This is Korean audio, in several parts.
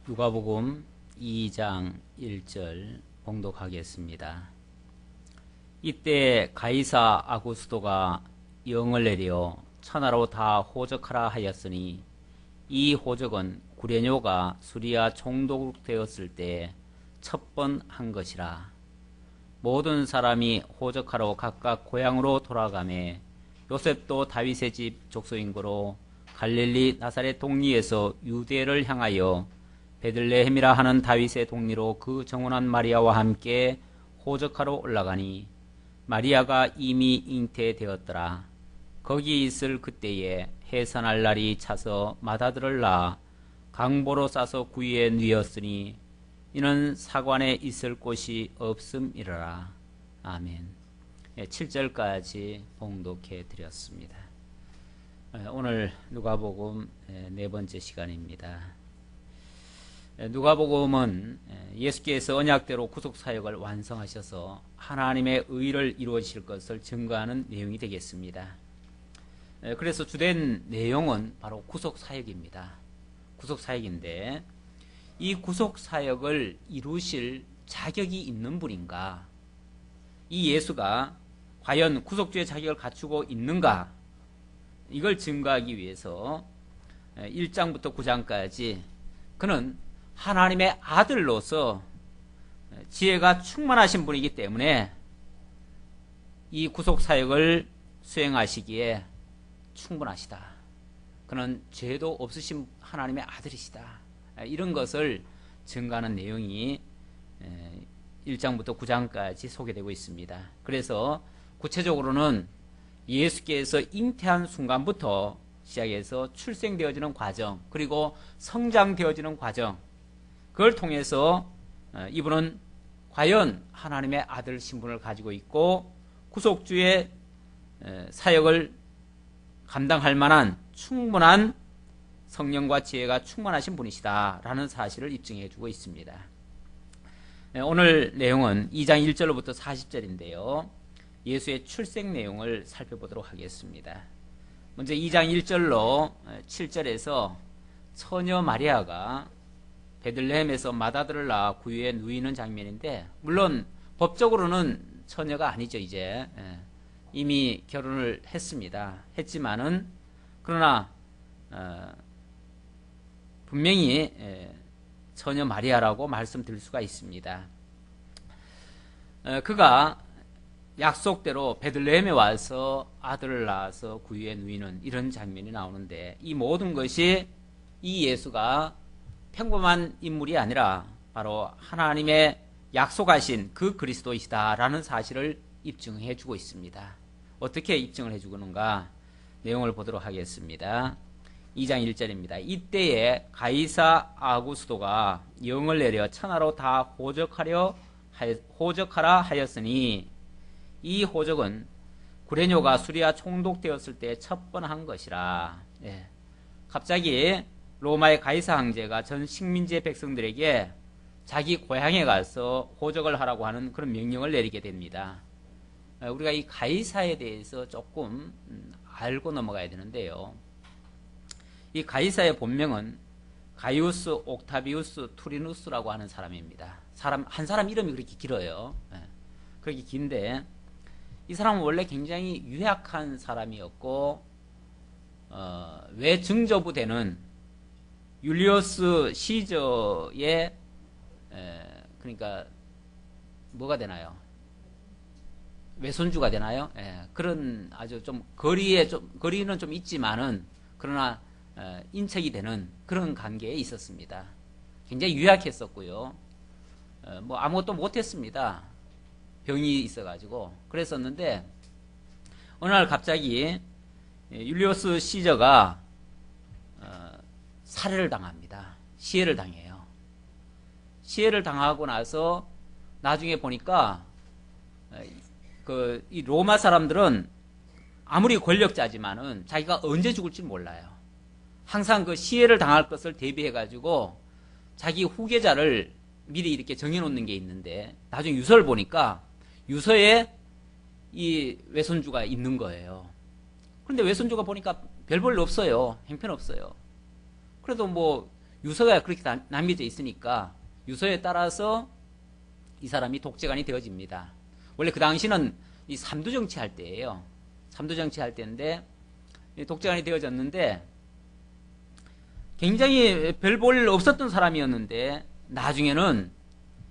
누가복음 2장 1절 봉독하겠습니다. 이때 가이사 아구스도가 영을 내려 천하로 다 호적하라 하였으니 이 호적은 구레뇨가 수리아 총독되었을 때 첫 번 한 것이라. 모든 사람이 호적하러 각각 고향으로 돌아가매 요셉도 다윗의 집 족속인고로 갈릴리 나사렛 동리에서 유대를 향하여 베들레헴이라 하는 다윗의 동리로 그 정혼한 마리아와 함께 호적하러 올라가니 마리아가 이미 잉태되었더라. 거기 있을 그때에 해산할 날이 차서 맏아들을 낳아 강보로 싸서 구유에 누였으니 이는 사관에 있을 곳이 없음이러라. 아멘. 7절까지 봉독해 드렸습니다. 오늘 누가복음 네 번째 시간입니다. 누가복음은 예수께서 언약대로 구속사역을 완성하셔서 하나님의 의를 이루어지실 것을 증거하는 내용이 되겠습니다. 그래서 주된 내용은 바로 구속사역입니다. 구속사역인데 이 구속사역을 이루실 자격이 있는 분인가, 이 예수가 과연 구속주의 자격을 갖추고 있는가, 이걸 증거하기 위해서 1장부터 9장까지 그는 하나님의 아들로서 지혜가 충만하신 분이기 때문에 이 구속사역을 수행하시기에 충분하시다. 그는 죄도 없으신 하나님의 아들이시다. 이런 것을 증거하는 내용이 1장부터 9장까지 소개되고 있습니다. 그래서 구체적으로는 예수께서 잉태한 순간부터 시작해서 출생되어지는 과정, 그리고 성장되어지는 과정, 그걸 통해서 이분은 과연 하나님의 아들 신분을 가지고 있고 구속주의 사역을 감당할 만한 충분한 성령과 지혜가 충만하신 분이시다라는 사실을 입증해 주고 있습니다. 오늘 내용은 2장 1절로부터 40절인데요. 예수의 출생 내용을 살펴보도록 하겠습니다. 먼저 2장 1절로 7절에서 처녀 마리아가 베들레헴에서 맏아들을 낳아 구유에 누이는 장면인데, 물론 법적으로는 처녀가 아니죠. 이제 이미 결혼을 했지만은 그러나 분명히 처녀 마리아라고 말씀드릴 수가 있습니다. 그가 약속대로 베들레헴에 와서 아들을 낳아서 구유에 누이는 이런 장면이 나오는데, 이 모든 것이 이 예수가 평범한 인물이 아니라 바로 하나님의 약속하신 그 그리스도이시다라는 사실을 입증해 주고 있습니다. 어떻게 입증을 해 주는가? 내용을 보도록 하겠습니다. 2장 1절입니다. 이때에 가이사 아구스도가 영을 내려 천하로 다 호적하라 하였으니 이 호적은 구레뇨가 수리아 총독되었을 때 첫 번 한 것이라. 갑자기 로마의 가이사 황제가 전 식민지의 백성들에게 자기 고향에 가서 호적을 하라고 하는 그런 명령을 내리게 됩니다. 우리가 이 가이사에 대해서 조금 알고 넘어가야 되는데요. 이 가이사의 본명은 가이우스 옥타비우스 투리누스라고 하는 사람입니다. 한 사람 이름이 그렇게 길어요. 그렇게 긴데, 이 사람은 원래 굉장히 유약한 사람이었고, 외증조부 되는 율리어스 시저의 그러니까 뭐가 되나요? 외손주가 되나요? 그런 아주 좀 거리는 좀 있지만은 그러나 인척이 되는 그런 관계에 있었습니다. 굉장히 유약했었고요. 뭐 아무것도 못했습니다. 병이 있어가지고 그랬었는데, 어느 날 갑자기 율리어스 시저가 살해를 당합니다. 시해를 당해요. 시해를 당하고 나서 나중에 보니까 이 로마 사람들은 아무리 권력자지만은 자기가 언제 죽을지 몰라요. 항상 그 시해를 당할 것을 대비해 가지고 자기 후계자를 미리 이렇게 정해 놓는 게 있는데, 나중에 유서를 보니까 유서에 이 외손주가 있는 거예요. 그런데 외손주가 보니까 별 볼 없어요. 형편없어요. 그래도 뭐 유서가 그렇게 남겨져 있으니까 유서에 따라서 이 사람이 독재관이 되어집니다. 원래 그 당시는 이 삼두정치 할 때예요. 삼두정치 할 때인데 독재관이 되어졌는데 굉장히 별 볼 일 없었던 사람이었는데 나중에는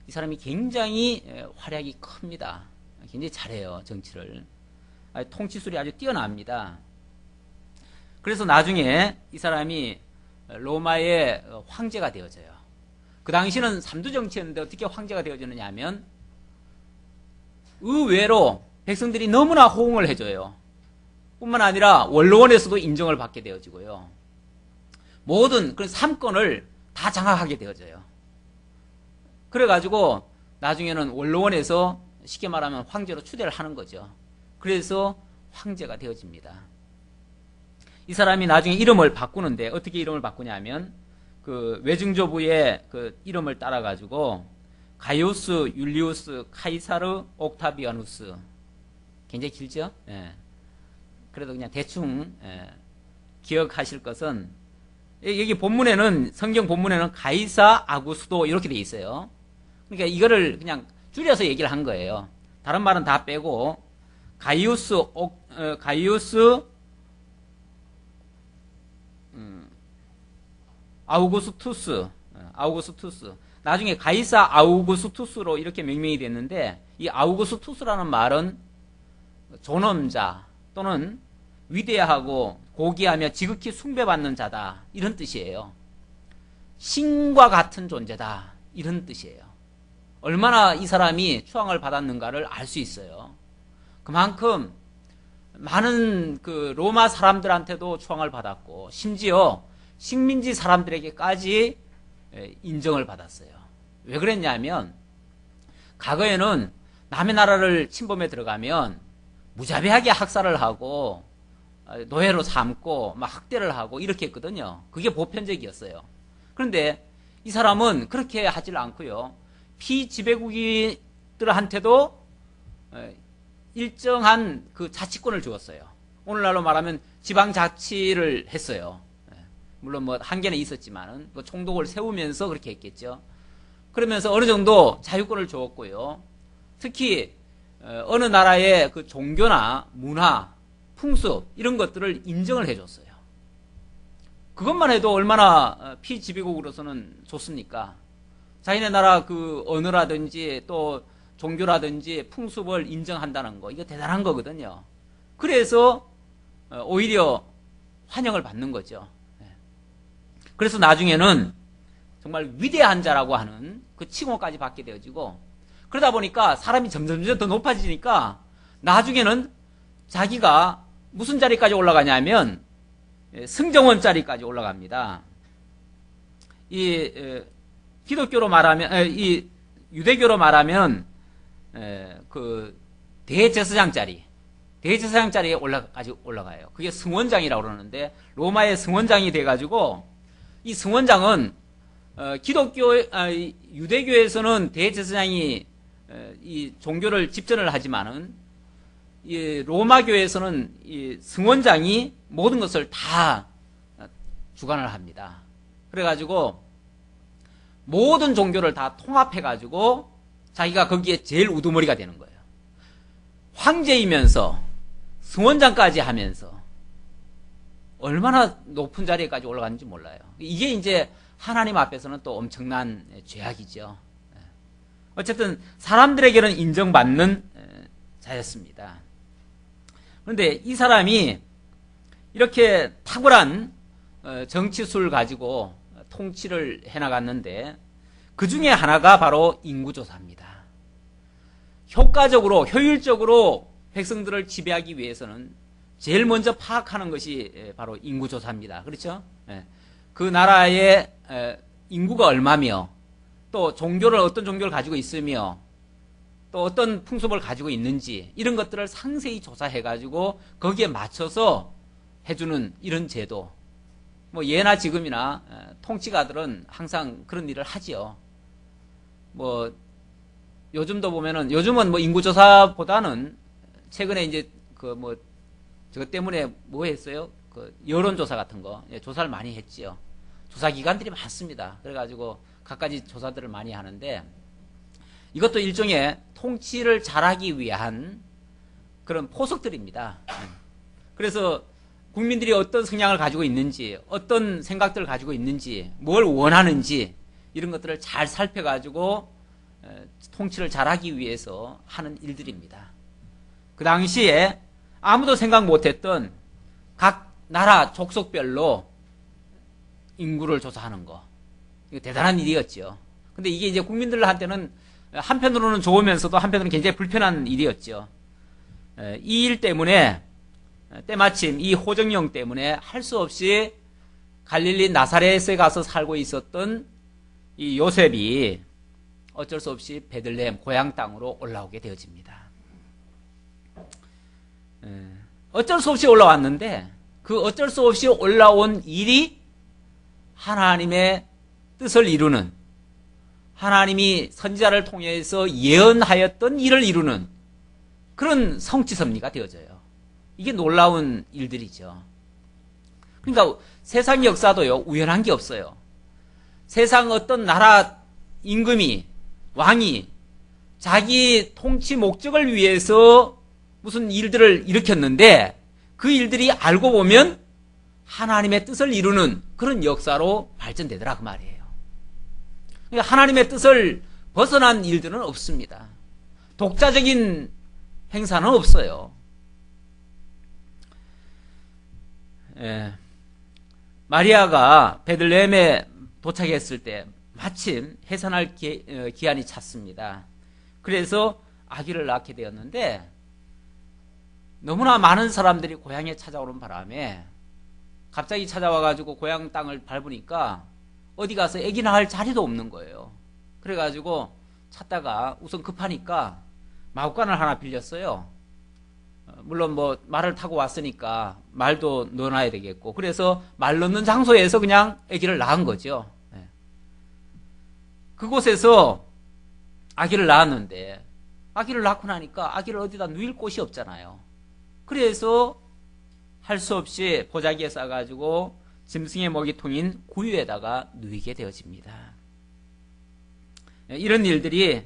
이 사람이 굉장히 활약이 큽니다. 굉장히 잘해요, 정치를. 통치술이 아주 뛰어납니다. 그래서 나중에 이 사람이 로마의 황제가 되어져요. 그 당시는 삼두정치였는데 어떻게 황제가 되어졌느냐 하면 의외로 백성들이 너무나 호응을 해줘요. 뿐만 아니라 원로원에서도 인정을 받게 되어지고요. 모든 그런 삼권을 다 장악하게 되어져요. 그래가지고 나중에는 원로원에서 쉽게 말하면 황제로 추대를 하는 거죠. 그래서 황제가 되어집니다. 이 사람이 나중에 이름을 바꾸는데 어떻게 이름을 바꾸냐면 그 외증조부의 그 이름을 따라가지고 가이우스 율리우스 카이사르 옥타비아누스, 굉장히 길죠? 예. 그래도 그냥 대충 기억하실 것은 여기 본문에는 성경 본문에는 가이사 아구스도 이렇게 돼 있어요. 그러니까 이거를 그냥 줄여서 얘기를 한 거예요. 다른 말은 다 빼고 가이우스 아우구스투스. 나중에 가이사 아우구스투스로 이렇게 명명이 됐는데 이 아우구스투스라는 말은 존엄자 또는 위대하고 고귀하며 지극히 숭배받는 자다 이런 뜻이에요. 신과 같은 존재다 이런 뜻이에요. 얼마나 이 사람이 추앙을 받았는가를 알 수 있어요. 그만큼 많은 그 로마 사람들한테도 추앙을 받았고 심지어 식민지 사람들에게까지 인정을 받았어요. 왜 그랬냐면 과거에는 남의 나라를 침범해 들어가면 무자비하게 학살을 하고 노예로 삼고 막 학대를 하고 이렇게 했거든요. 그게 보편적이었어요. 그런데 이 사람은 그렇게 하질 않고요. 피지배국들한테도 일정한 그 자치권을 주었어요. 오늘날로 말하면 지방자치를 했어요. 물론 뭐 한계는 있었지만은 그 총독을 세우면서 그렇게 했겠죠. 그러면서 어느 정도 자유권을 주었고요. 특히 어느 나라의 그 종교나 문화, 풍습 이런 것들을 인정을 해줬어요. 그것만 해도 얼마나 피지배국으로서는 좋습니까? 자기네 나라 그 언어라든지 또 종교라든지 풍습을 인정한다는 거 이거 대단한 거거든요. 그래서 오히려 환영을 받는 거죠. 그래서 나중에는 정말 위대한 자라고 하는 그 칭호까지 받게 되어지고 그러다 보니까 사람이 점점 더 높아지니까 나중에는 자기가 무슨 자리까지 올라가냐면 승정원 자리까지 올라갑니다. 이 기독교로 말하면 이 유대교로 말하면 그 대제사장 자리에 올라가요. 그게 승원장이라고 그러는데 로마의 승원장이 돼가지고 이 승원장은 유대교에서는 대제사장이 이 종교를 집전을 하지만은 이 로마교에서는 이 승원장이 모든 것을 다 주관을 합니다. 그래가지고 모든 종교를 다 통합해가지고 자기가 거기에 제일 우두머리가 되는 거예요. 황제이면서 승원장까지 하면서 얼마나 높은 자리에까지 올라갔는지 몰라요. 이게 이제 하나님 앞에서는 또 엄청난 죄악이죠. 어쨌든 사람들에게는 인정받는 자였습니다. 그런데 이 사람이 이렇게 탁월한 정치술을 가지고 통치를 해나갔는데 그 중에 하나가 바로 인구조사입니다. 효율적으로 백성들을 지배하기 위해서는 제일 먼저 파악하는 것이 바로 인구조사입니다. 그렇죠? 그 나라의 인구가 얼마며 또 어떤 종교를 가지고 있으며 또 어떤 풍습을 가지고 있는지 이런 것들을 상세히 조사해가지고 거기에 맞춰서 해주는 이런 제도. 뭐 예나 지금이나 통치가들은 항상 그런 일을 하지요. 뭐 요즘도 보면은 요즘은 뭐 인구조사보다는 최근에 이제 저것 때문에 뭐 했어요? 그 여론조사 같은 거 조사를 많이 했지요. 조사기관들이 많습니다. 그래가지고 갖가지 조사들을 많이 하는데 이것도 일종의 통치를 잘하기 위한 그런 포석들입니다. 그래서 국민들이 어떤 성향을 가지고 있는지, 어떤 생각들을 가지고 있는지, 뭘 원하는지 이런 것들을 잘 살펴가지고 통치를 잘하기 위해서 하는 일들입니다. 그 당시에 아무도 생각 못했던 각 나라 족속별로 인구를 조사하는 거, 이거 대단한 일이었죠. 근데 이게 이제 국민들한테는 한편으로는 좋으면서도 한편으로는 굉장히 불편한 일이었죠. 이 일 때문에 때마침 이 호정령 때문에 할 수 없이 갈릴리 나사렛에 가서 살고 있었던 이 요셉이 어쩔 수 없이 베들레헴 고향 땅으로 올라오게 되어집니다. 어쩔 수 없이 올라왔는데 그 어쩔 수 없이 올라온 일이 하나님의 뜻을 이루는, 하나님이 선지자를 통해서 예언하였던 일을 이루는 그런 성취섭리가 되어져요. 이게 놀라운 일들이죠. 그러니까 세상 역사도요, 우연한 게 없어요. 세상 어떤 나라 임금이, 왕이 자기 통치 목적을 위해서 무슨 일들을 일으켰는데 그 일들이 알고 보면 하나님의 뜻을 이루는 그런 역사로 발전되더라 그 말이에요. 그러니까 하나님의 뜻을 벗어난 일들은 없습니다. 독자적인 행사는 없어요. 마리아가 베들레헴에 도착했을 때 마침 해산할 기한이 찼습니다. 그래서 아기를 낳게 되었는데 너무나 많은 사람들이 고향에 찾아오는 바람에 갑자기 찾아와가지고 고향 땅을 밟으니까 어디 가서 아기 낳을 자리도 없는 거예요. 그래가지고 찾다가 우선 급하니까 마구간을 하나 빌렸어요. 물론 뭐 말을 타고 왔으니까 말도 넣어놔야 되겠고, 그래서 말 넣는 장소에서 그냥 아기를 낳은 거죠. 그곳에서 아기를 낳았는데 아기를 낳고 나니까 아기를 어디다 누일 곳이 없잖아요. 그래서 할 수 없이 보자기에 싸가지고 짐승의 먹이통인 구유에다가 누이게 되어집니다. 이런 일들이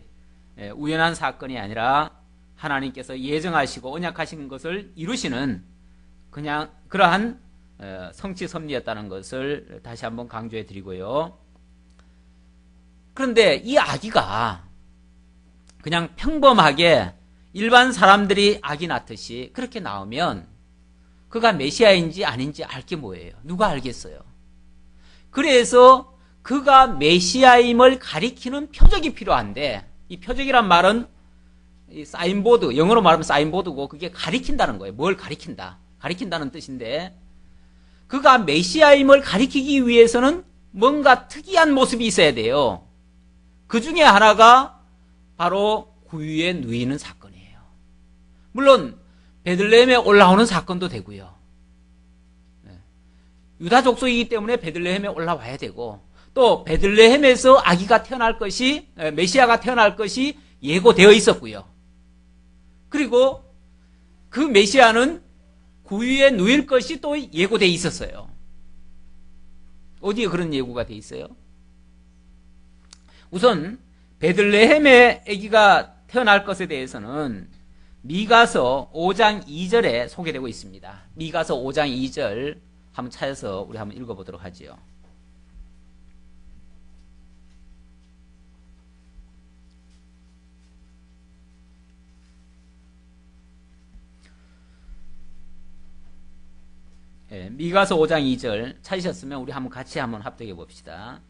우연한 사건이 아니라 하나님께서 예정하시고 언약하신 것을 이루시는 그냥 그러한 성취섭리였다는 것을 다시 한번 강조해 드리고요. 그런데 이 아기가 그냥 평범하게 일반 사람들이 아기 낳듯이 그렇게 나오면 그가 메시아인지 아닌지 알 게 뭐예요? 누가 알겠어요? 그래서 그가 메시아임을 가리키는 표적이 필요한데, 이 표적이란 말은 이 사인보드, 영어로 말하면 사인보드고 그게 가리킨다는 거예요. 뭘 가리킨다. 가리킨다는 뜻인데, 그가 메시아임을 가리키기 위해서는 뭔가 특이한 모습이 있어야 돼요. 그 중에 하나가 바로 구유에 누이는 사건이에요. 물론 베들레헴에 올라오는 사건도 되고요. 유다 족속이기 때문에 베들레헴에 올라와야 되고, 또 베들레헴에서 아기가 태어날 것이, 메시아가 태어날 것이 예고되어 있었고요. 그리고 그 메시아는 구유에 누일 것이 또 예고되어 있었어요. 어디에 그런 예고가 되어 있어요? 우선 베들레헴에 아기가 태어날 것에 대해서는 미가서 5장 2절에 소개되고 있습니다. 미가서 5장 2절 한번 찾아서 우리 한번 읽어보도록 하지요. 미가서 5장 2절 찾으셨으면 우리 한번 같이 한번 합독해 봅시다.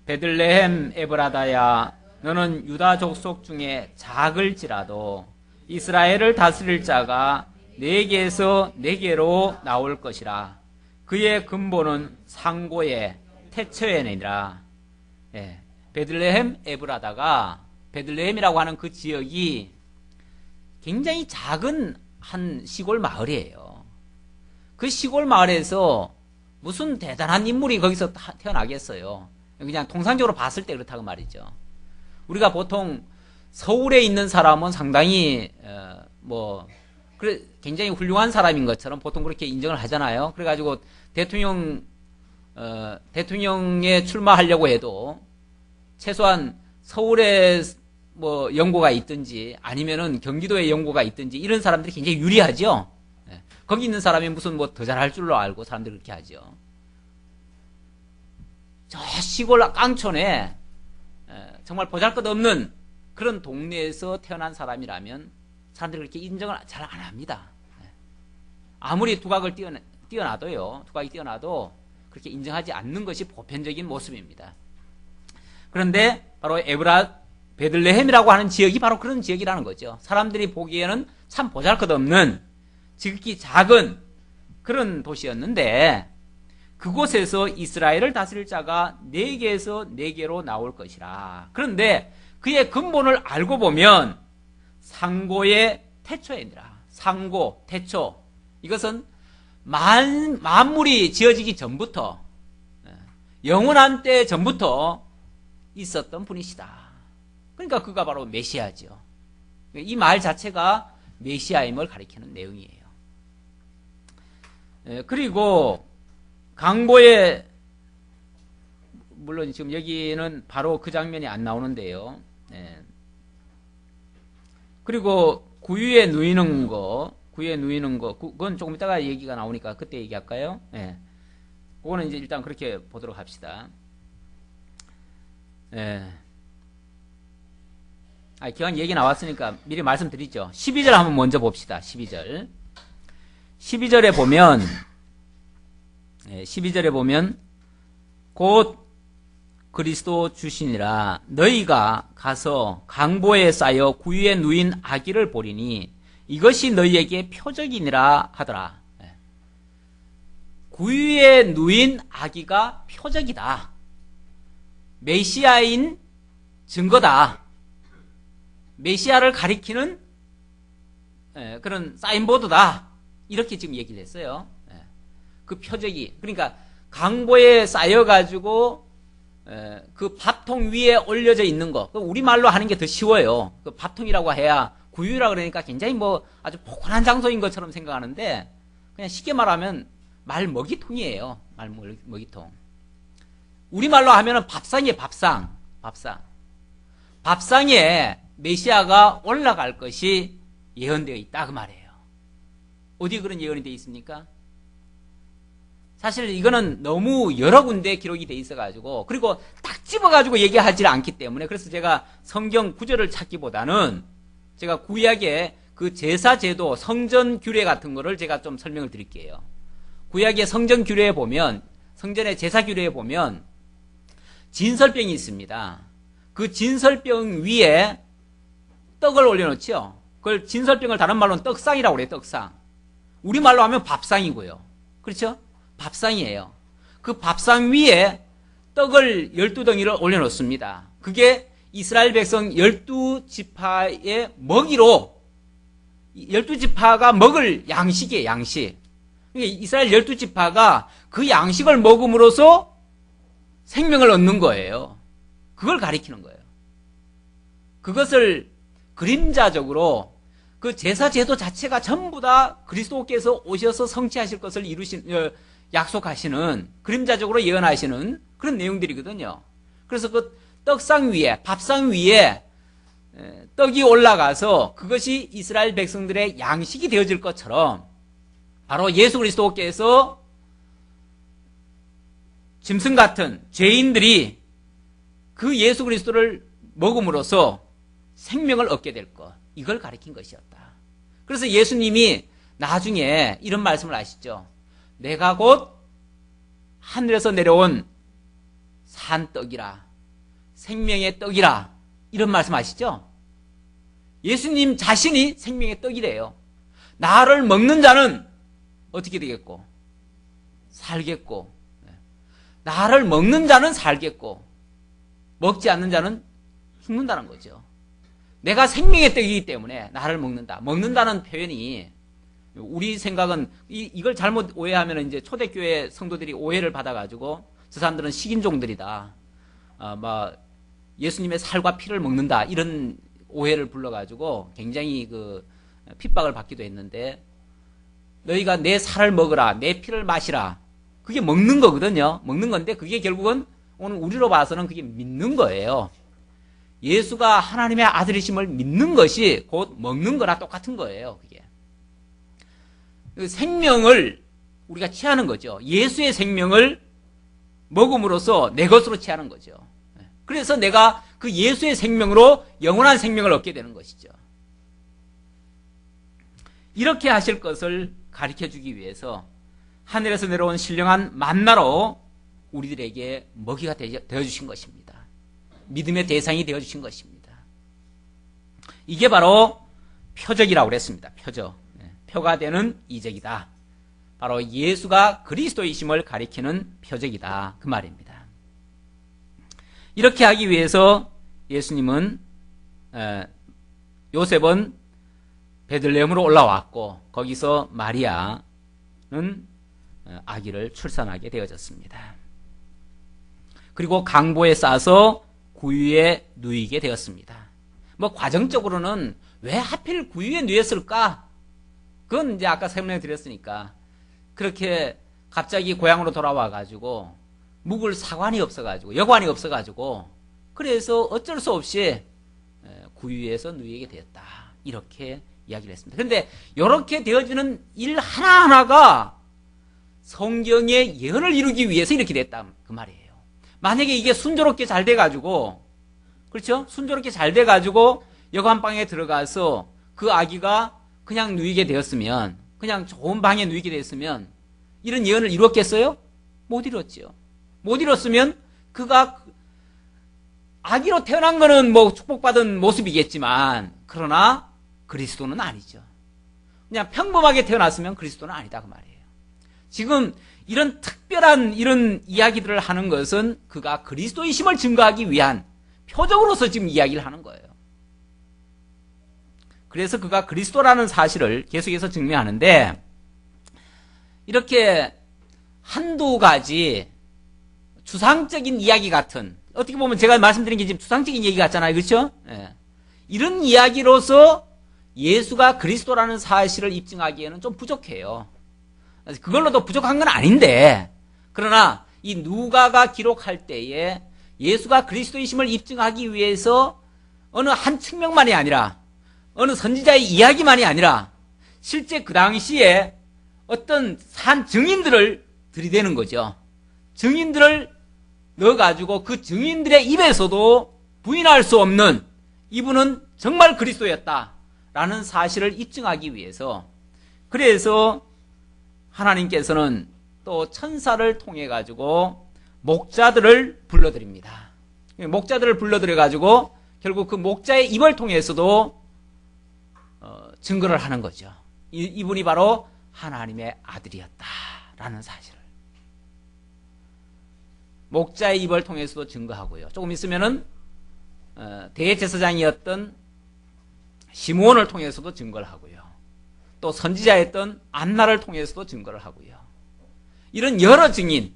베들레헴 에브라다야, 너는 유다 족속 중에 작을지라도 이스라엘을 다스릴 자가 네게에서 네게로 나올 것이라. 그의 근본은 상고의 태처에니라. 베들레헴 에브라다가, 베들레헴이라고 하는 그 지역이 굉장히 작은 한 시골 마을이에요. 그 시골 마을에서 무슨 대단한 인물이 거기서 태어나겠어요. 그냥 통상적으로 봤을 때 그렇다고 말이죠. 우리가 보통 서울에 있는 사람은 상당히 굉장히 훌륭한 사람인 것처럼 보통 그렇게 인정을 하잖아요. 그래가지고 대통령 대통령에 출마하려고 해도 최소한 서울에 뭐 연고가 있든지 아니면은 경기도에 연고가 있든지 이런 사람들이 굉장히 유리하죠. 예. 거기 있는 사람이 무슨 뭐 더 잘할 줄로 알고 사람들이 그렇게 하죠. 저 시골 깡촌에 정말 보잘것없는 그런 동네에서 태어난 사람이라면 사람들이 그렇게 인정을 잘 안 합니다. 아무리 두각을 띄어놔도요, 두각이 띄어나도 그렇게 인정하지 않는 것이 보편적인 모습입니다. 그런데 바로 베들레헴이라고 하는 지역이 바로 그런 지역이라는 거죠. 사람들이 보기에는 참 보잘것없는 지극히 작은 그런 도시였는데 그곳에서 이스라엘을 다스릴 자가 4개에서 4개로 나올 것이라. 그런데 그의 근본을 알고 보면 상고의 태초이니라. 상고, 태초. 이것은 만물이 지어지기 전부터 영원한 때 전부터 있었던 분이시다. 그러니까 그가 바로 메시아죠. 이 말 자체가 메시아임을 가리키는 내용이에요. 그리고 강보에 물론 지금 여기는 바로 그 장면이 안 나오는데요. 그리고 구유에 누이는 거, 그건 조금 이따가 얘기가 나오니까 그때 얘기할까요? 그거는 이제 일단 그렇게 보도록 합시다. 기왕 얘기 나왔으니까 미리 말씀드리죠. 12절 한번 먼저 봅시다. 12절. 12절에 보면 곧 그리스도 주시니라 너희가 가서 강보에 쌓여 구유에 누인 아기를 보리니 이것이 너희에게 표적이니라 하더라. 구유에 누인 아기가 표적이다. 메시아인 증거다. 메시아를 가리키는 그런 사인보드다. 이렇게 지금 얘기를 했어요. 그 표적이 그러니까 강보에 쌓여가지고 그 밥통 위에 올려져 있는 거. 우리말로 하는 게 더 쉬워요. 그 밥통이라고 해야 구유라 그러니까 굉장히 뭐 아주 포근한 장소인 것처럼 생각하는데 그냥 쉽게 말하면 말먹이통이에요. 말먹이통. 우리말로 하면은 밥상이에요. 밥상. 밥상에 메시아가 올라갈 것이 예언되어 있다 그 말이에요. 어디 그런 예언이 되어 있습니까? 사실 이거는 너무 여러 군데 기록이 돼 있어가지고 그리고 딱 집어가지고 얘기하지 않기 때문에 그래서 제가 성경 구절을 찾기보다는 제가 구약의 그 제사 제도 성전 규례 같은 거를 제가 좀 설명을 드릴게요. 구약의 성전 규례에 보면 성전의 제사 규례에 보면 진설병이 있습니다. 그 진설병 위에 떡을 올려놓죠. 그걸 진설병을 다른 말로는 떡상이라고 그래요. 떡상. 우리말로 하면 밥상이고요. 그렇죠? 밥상이에요. 그 밥상 위에 떡을 12덩이를 올려놓습니다. 그게 이스라엘 백성 12지파의 먹이로 12지파가 먹을 양식이에요. 양식. 그러니까 이스라엘 12지파가 그 양식을 먹음으로써 생명을 얻는 거예요. 그걸 가리키는 거예요. 그것을 그림자적으로 그 제사 제도 자체가 전부 다 그리스도께서 오셔서 성취하실 것을 약속하시는 그림자적으로 예언하시는 그런 내용들이거든요. 그래서 그 떡상 위에 밥상 위에 떡이 올라가서 그것이 이스라엘 백성들의 양식이 되어질 것처럼 바로 예수 그리스도께서 짐승 같은 죄인들이 그 예수 그리스도를 먹음으로써 생명을 얻게 될 것, 이걸 가리킨 것이었다. 그래서 예수님이 나중에 이런 말씀을 하시죠. 내가 곧 하늘에서 내려온 산떡이라, 생명의 떡이라, 이런 말씀 하시죠. 예수님 자신이 생명의 떡이래요. 나를 먹는 자는 어떻게 되겠고? 살겠고, 나를 먹는 자는 살겠고, 먹지 않는 자는 죽는다는 거죠. 내가 생명의 떡이기 때문에 나를 먹는다. 먹는다는 표현이 우리 생각은 이걸 잘못 오해하면 이제 초대교회 성도들이 오해를 받아가지고 저 사람들은 식인종들이다. 예수님의 살과 피를 먹는다. 이런 오해를 불러가지고 굉장히 그 핍박을 받기도 했는데 너희가 내 살을 먹으라. 내 피를 마시라. 그게 먹는 거거든요. 먹는 건데 그게 결국은 오늘 우리로 봐서는 그게 믿는 거예요. 예수가 하나님의 아들이심을 믿는 것이 곧 먹는 거랑 똑같은 거예요. 그게. 생명을 우리가 취하는 거죠. 예수의 생명을 먹음으로써 내 것으로 취하는 거죠. 그래서 내가 그 예수의 생명으로 영원한 생명을 얻게 되는 것이죠. 이렇게 하실 것을 가르쳐주기 위해서 하늘에서 내려온 신령한 만나로 우리들에게 먹이가 되어주신 것입니다. 믿음의 대상이 되어주신 것입니다. 이게 바로 표적이라고 그랬습니다. 표적. 표가 되는 이적이다. 바로 예수가 그리스도이심을 가리키는 표적이다. 그 말입니다. 이렇게 하기 위해서 예수님은 요셉은 베들레헴으로 올라왔고 거기서 마리아는 아기를 출산하게 되어졌습니다. 그리고 강보에 싸서 구유에 누이게 되었습니다. 뭐 과정적으로는 왜 하필 구유에 누였을까? 그건 이제 아까 설명해 드렸으니까 그렇게 갑자기 고향으로 돌아와 가지고 묵을 사관이 없어 가지고 여관이 없어 가지고 그래서 어쩔 수 없이 구유에서 누이게 되었다. 이렇게 이야기를 했습니다. 그런데 이렇게 되어지는 일 하나하나가 성경의 예언을 이루기 위해서 이렇게 됐다. 그 말이에요. 만약에 이게 순조롭게 잘 돼가지고, 그렇죠? 순조롭게 잘 돼가지고 여관방에 들어가서 그 아기가 그냥 누이게 되었으면, 그냥 좋은 방에 누이게 됐으면 이런 예언을 이루었겠어요? 못 이뤘죠. 못 이뤘으면 그가 아기로 태어난 거는 뭐 축복받은 모습이겠지만 그러나 그리스도는 아니죠. 그냥 평범하게 태어났으면 그리스도는 아니다 그 말이에요. 지금 이런 특별한 이런 이야기들을 하는 것은 그가 그리스도이심을 증거하기 위한 표적으로서 지금 이야기를 하는 거예요. 그래서 그가 그리스도라는 사실을 계속해서 증명하는데 이렇게 한두 가지 추상적인 이야기 같은, 어떻게 보면 제가 말씀드린 게 지금 추상적인 얘기 같잖아요. 그렇죠? 예. 이런 이야기로서 예수가 그리스도라는 사실을 입증하기에는 좀 부족해요. 그걸로도 부족한 건 아닌데, 그러나 이 누가가 기록할 때에 예수가 그리스도이심을 입증하기 위해서 어느 한 측면만이 아니라 어느 선지자의 이야기만이 아니라 실제 그 당시에 어떤 한 증인들을 들이대는 거죠. 증인들을 넣어가지고 그 증인들의 입에서도 부인할 수 없는 이분은 정말 그리스도였다라는 사실을 입증하기 위해서, 그래서 하나님께서는 또 천사를 통해 가지고 목자들을 불러드립니다. 목자들을 불러들여 가지고 결국 그 목자의 입을 통해서도 증거를 하는 거죠. 이분이 바로 하나님의 아들이었다라는 사실을 목자의 입을 통해서도 증거하고요. 조금 있으면은 대제사장이었던 시므온을 통해서도 증거를 하고요. 또 선지자였던 안나를 통해서도 증거를 하고요. 이런 여러 증인,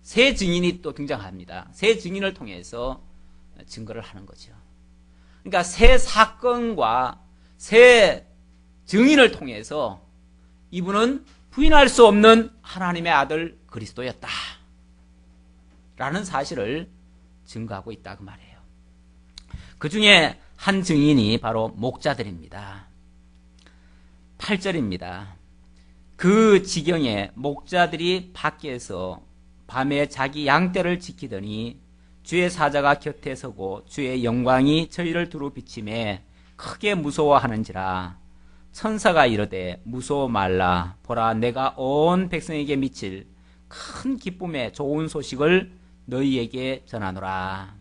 세 증인이 또 등장합니다. 세 증인을 통해서 증거를 하는 거죠. 그러니까 세 사건과 세 증인을 통해서 이분은 부인할 수 없는 하나님의 아들 그리스도였다 라는 사실을 증거하고 있다 그 말이에요. 그 중에 한 증인이 바로 목자들입니다. 8절입니다. 그 지경에 목자들이 밖에서 밤에 자기 양떼를 지키더니 주의 사자가 곁에 서고 주의 영광이 저희를 두루 비치매 크게 무서워하는지라. 천사가 이르되 무서워 말라. 보라 내가 온 백성에게 미칠 큰 기쁨의 좋은 소식을 너희에게 전하노라.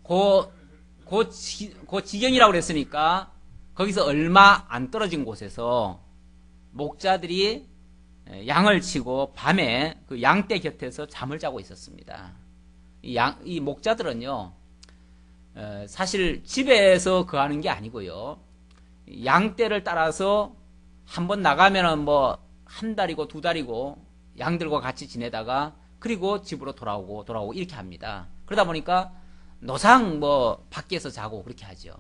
그 지경이라고 그랬으니까 거기서 얼마 안 떨어진 곳에서 목자들이 양을 치고 밤에 그 양떼 곁에서 잠을 자고 있었습니다. 이 목자들은요, 사실 집에서 거하는 게 아니고요, 양떼를 따라서 한번 나가면은 뭐 한 달이고 두 달이고 양들과 같이 지내다가 그리고 집으로 돌아오고 이렇게 합니다. 그러다 보니까 노상 뭐 밖에서 자고 그렇게 하죠.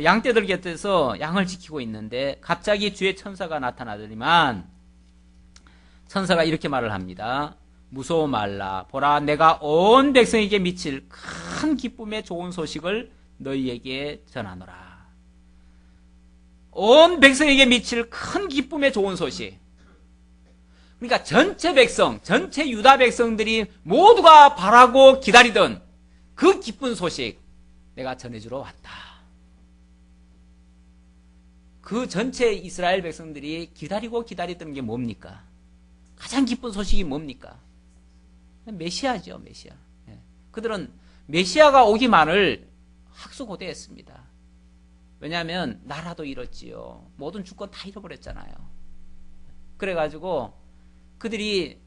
양떼들 곁에서 양을 지키고 있는데 갑자기 주의 천사가 나타나더니만 천사가 이렇게 말을 합니다. 무서워 말라. 보라, 내가 온 백성에게 미칠 큰 기쁨의 좋은 소식을 너희에게 전하노라. 온 백성에게 미칠 큰 기쁨의 좋은 소식. 그러니까 전체 백성, 전체 유다 백성들이 모두가 바라고 기다리던 그 기쁜 소식 내가 전해주러 왔다. 그 전체 이스라엘 백성들이 기다리고 기다리던 게 뭡니까? 가장 기쁜 소식이 뭡니까? 메시아죠, 메시아. 그들은 메시아가 오기만을 학수고대했습니다. 왜냐하면 나라도 잃었지요. 모든 주권 다 잃어버렸잖아요. 그래가지고 그들이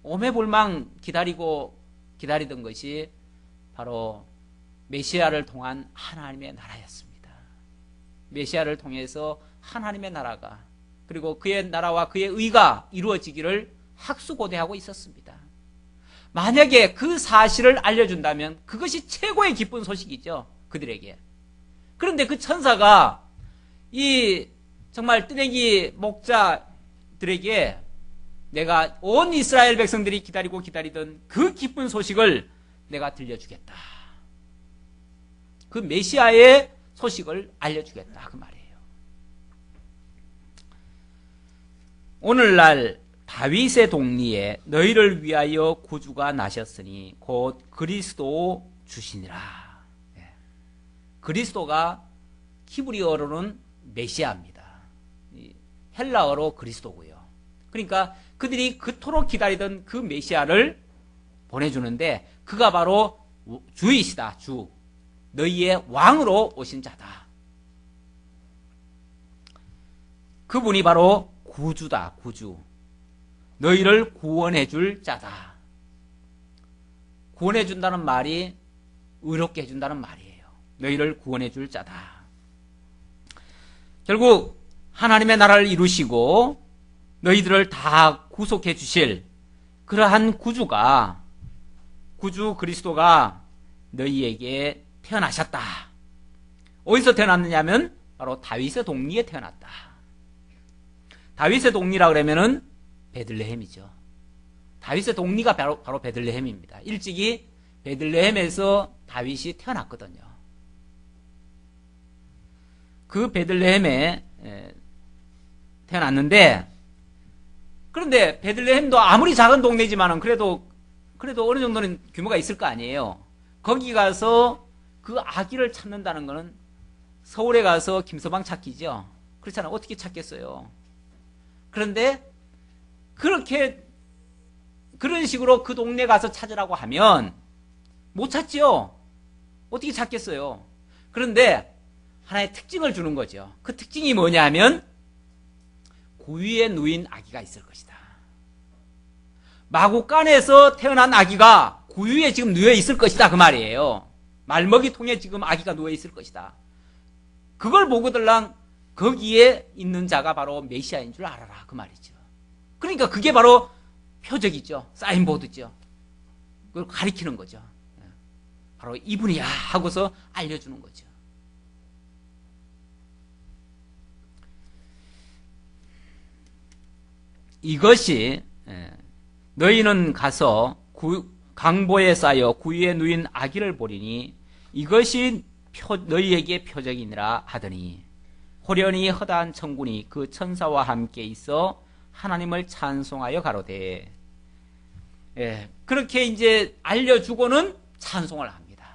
오매볼망 기다리던 것이 바로 메시아를 통한 하나님의 나라였습니다. 메시아를 통해서 하나님의 나라가, 그리고 그의 나라와 그의 의가 이루어지기를 학수고대하고 있었습니다. 만약에 그 사실을 알려준다면 그것이 최고의 기쁜 소식이죠, 그들에게. 그런데 그 천사가 이 정말 뜨내기 목자들에게 내가 온 이스라엘 백성들이 기다리고 기다리던 그 기쁜 소식을 내가 들려주겠다. 그 메시아의 소식을 알려주겠다, 그 말이에요. 오늘날 다윗의 동리에 너희를 위하여 구주가 나셨으니 곧 그리스도 주시니라. 그리스도가 히브리어로는 메시아입니다. 헬라어로 그리스도고요. 그러니까 그들이 그토록 기다리던 그 메시아를 보내주는데 그가 바로 주이시다. 주. 너희의 왕으로 오신 자다. 그분이 바로 구주다. 구주. 너희를 구원해 줄 자다. 구원해 준다는 말이 의롭게 해준다는 말이에요. 너희를 구원해 줄 자다. 결국 하나님의 나라를 이루시고 너희들을 다 구속해 주실 그러한 구주 그리스도가 너희에게 태어나셨다. 어디서 태어났느냐면 바로 다윗의 동리에 태어났다. 다윗의 동리라 그러면은 베들레헴이죠. 다윗의 동리가 바로 베들레헴입니다. 일찍이 베들레헴에서 다윗이 태어났거든요. 그 베들레헴에 태어났는데, 그런데 베들레헴도 아무리 작은 동네지만은 그래도 어느 정도는 규모가 있을 거 아니에요. 거기 가서 그 아기를 찾는다는 거는 서울에 가서 김서방 찾기죠. 그렇잖아요. 어떻게 찾겠어요. 그런데 그런 식으로 그 동네 가서 찾으라고 하면 못 찾죠. 어떻게 찾겠어요. 그런데 하나의 특징을 주는 거죠. 그 특징이 뭐냐면 구유에 누인 아기가 있을 것이다. 마구간에서 태어난 아기가 구유에 지금 누워 있을 것이다, 그 말이에요. 말먹이통에 지금 아기가 누워 있을 것이다. 그걸 보고들랑 거기에 있는 자가 바로 메시아인 줄 알아라, 그 말이죠. 그러니까 그게 바로 표적이죠. 사인보드죠. 그걸 가리키는 거죠. 바로 이분이야 하고서 알려주는 거죠. 이것이 너희는 가서 강보에 쌓여 구유에 누인 아기를 보리니 이것이 너희에게 표적이니라 하더니 호련히 허다한 천군이 그 천사와 함께 있어 하나님을 찬송하여 가로되. 그렇게 이제 알려주고는 찬송을 합니다.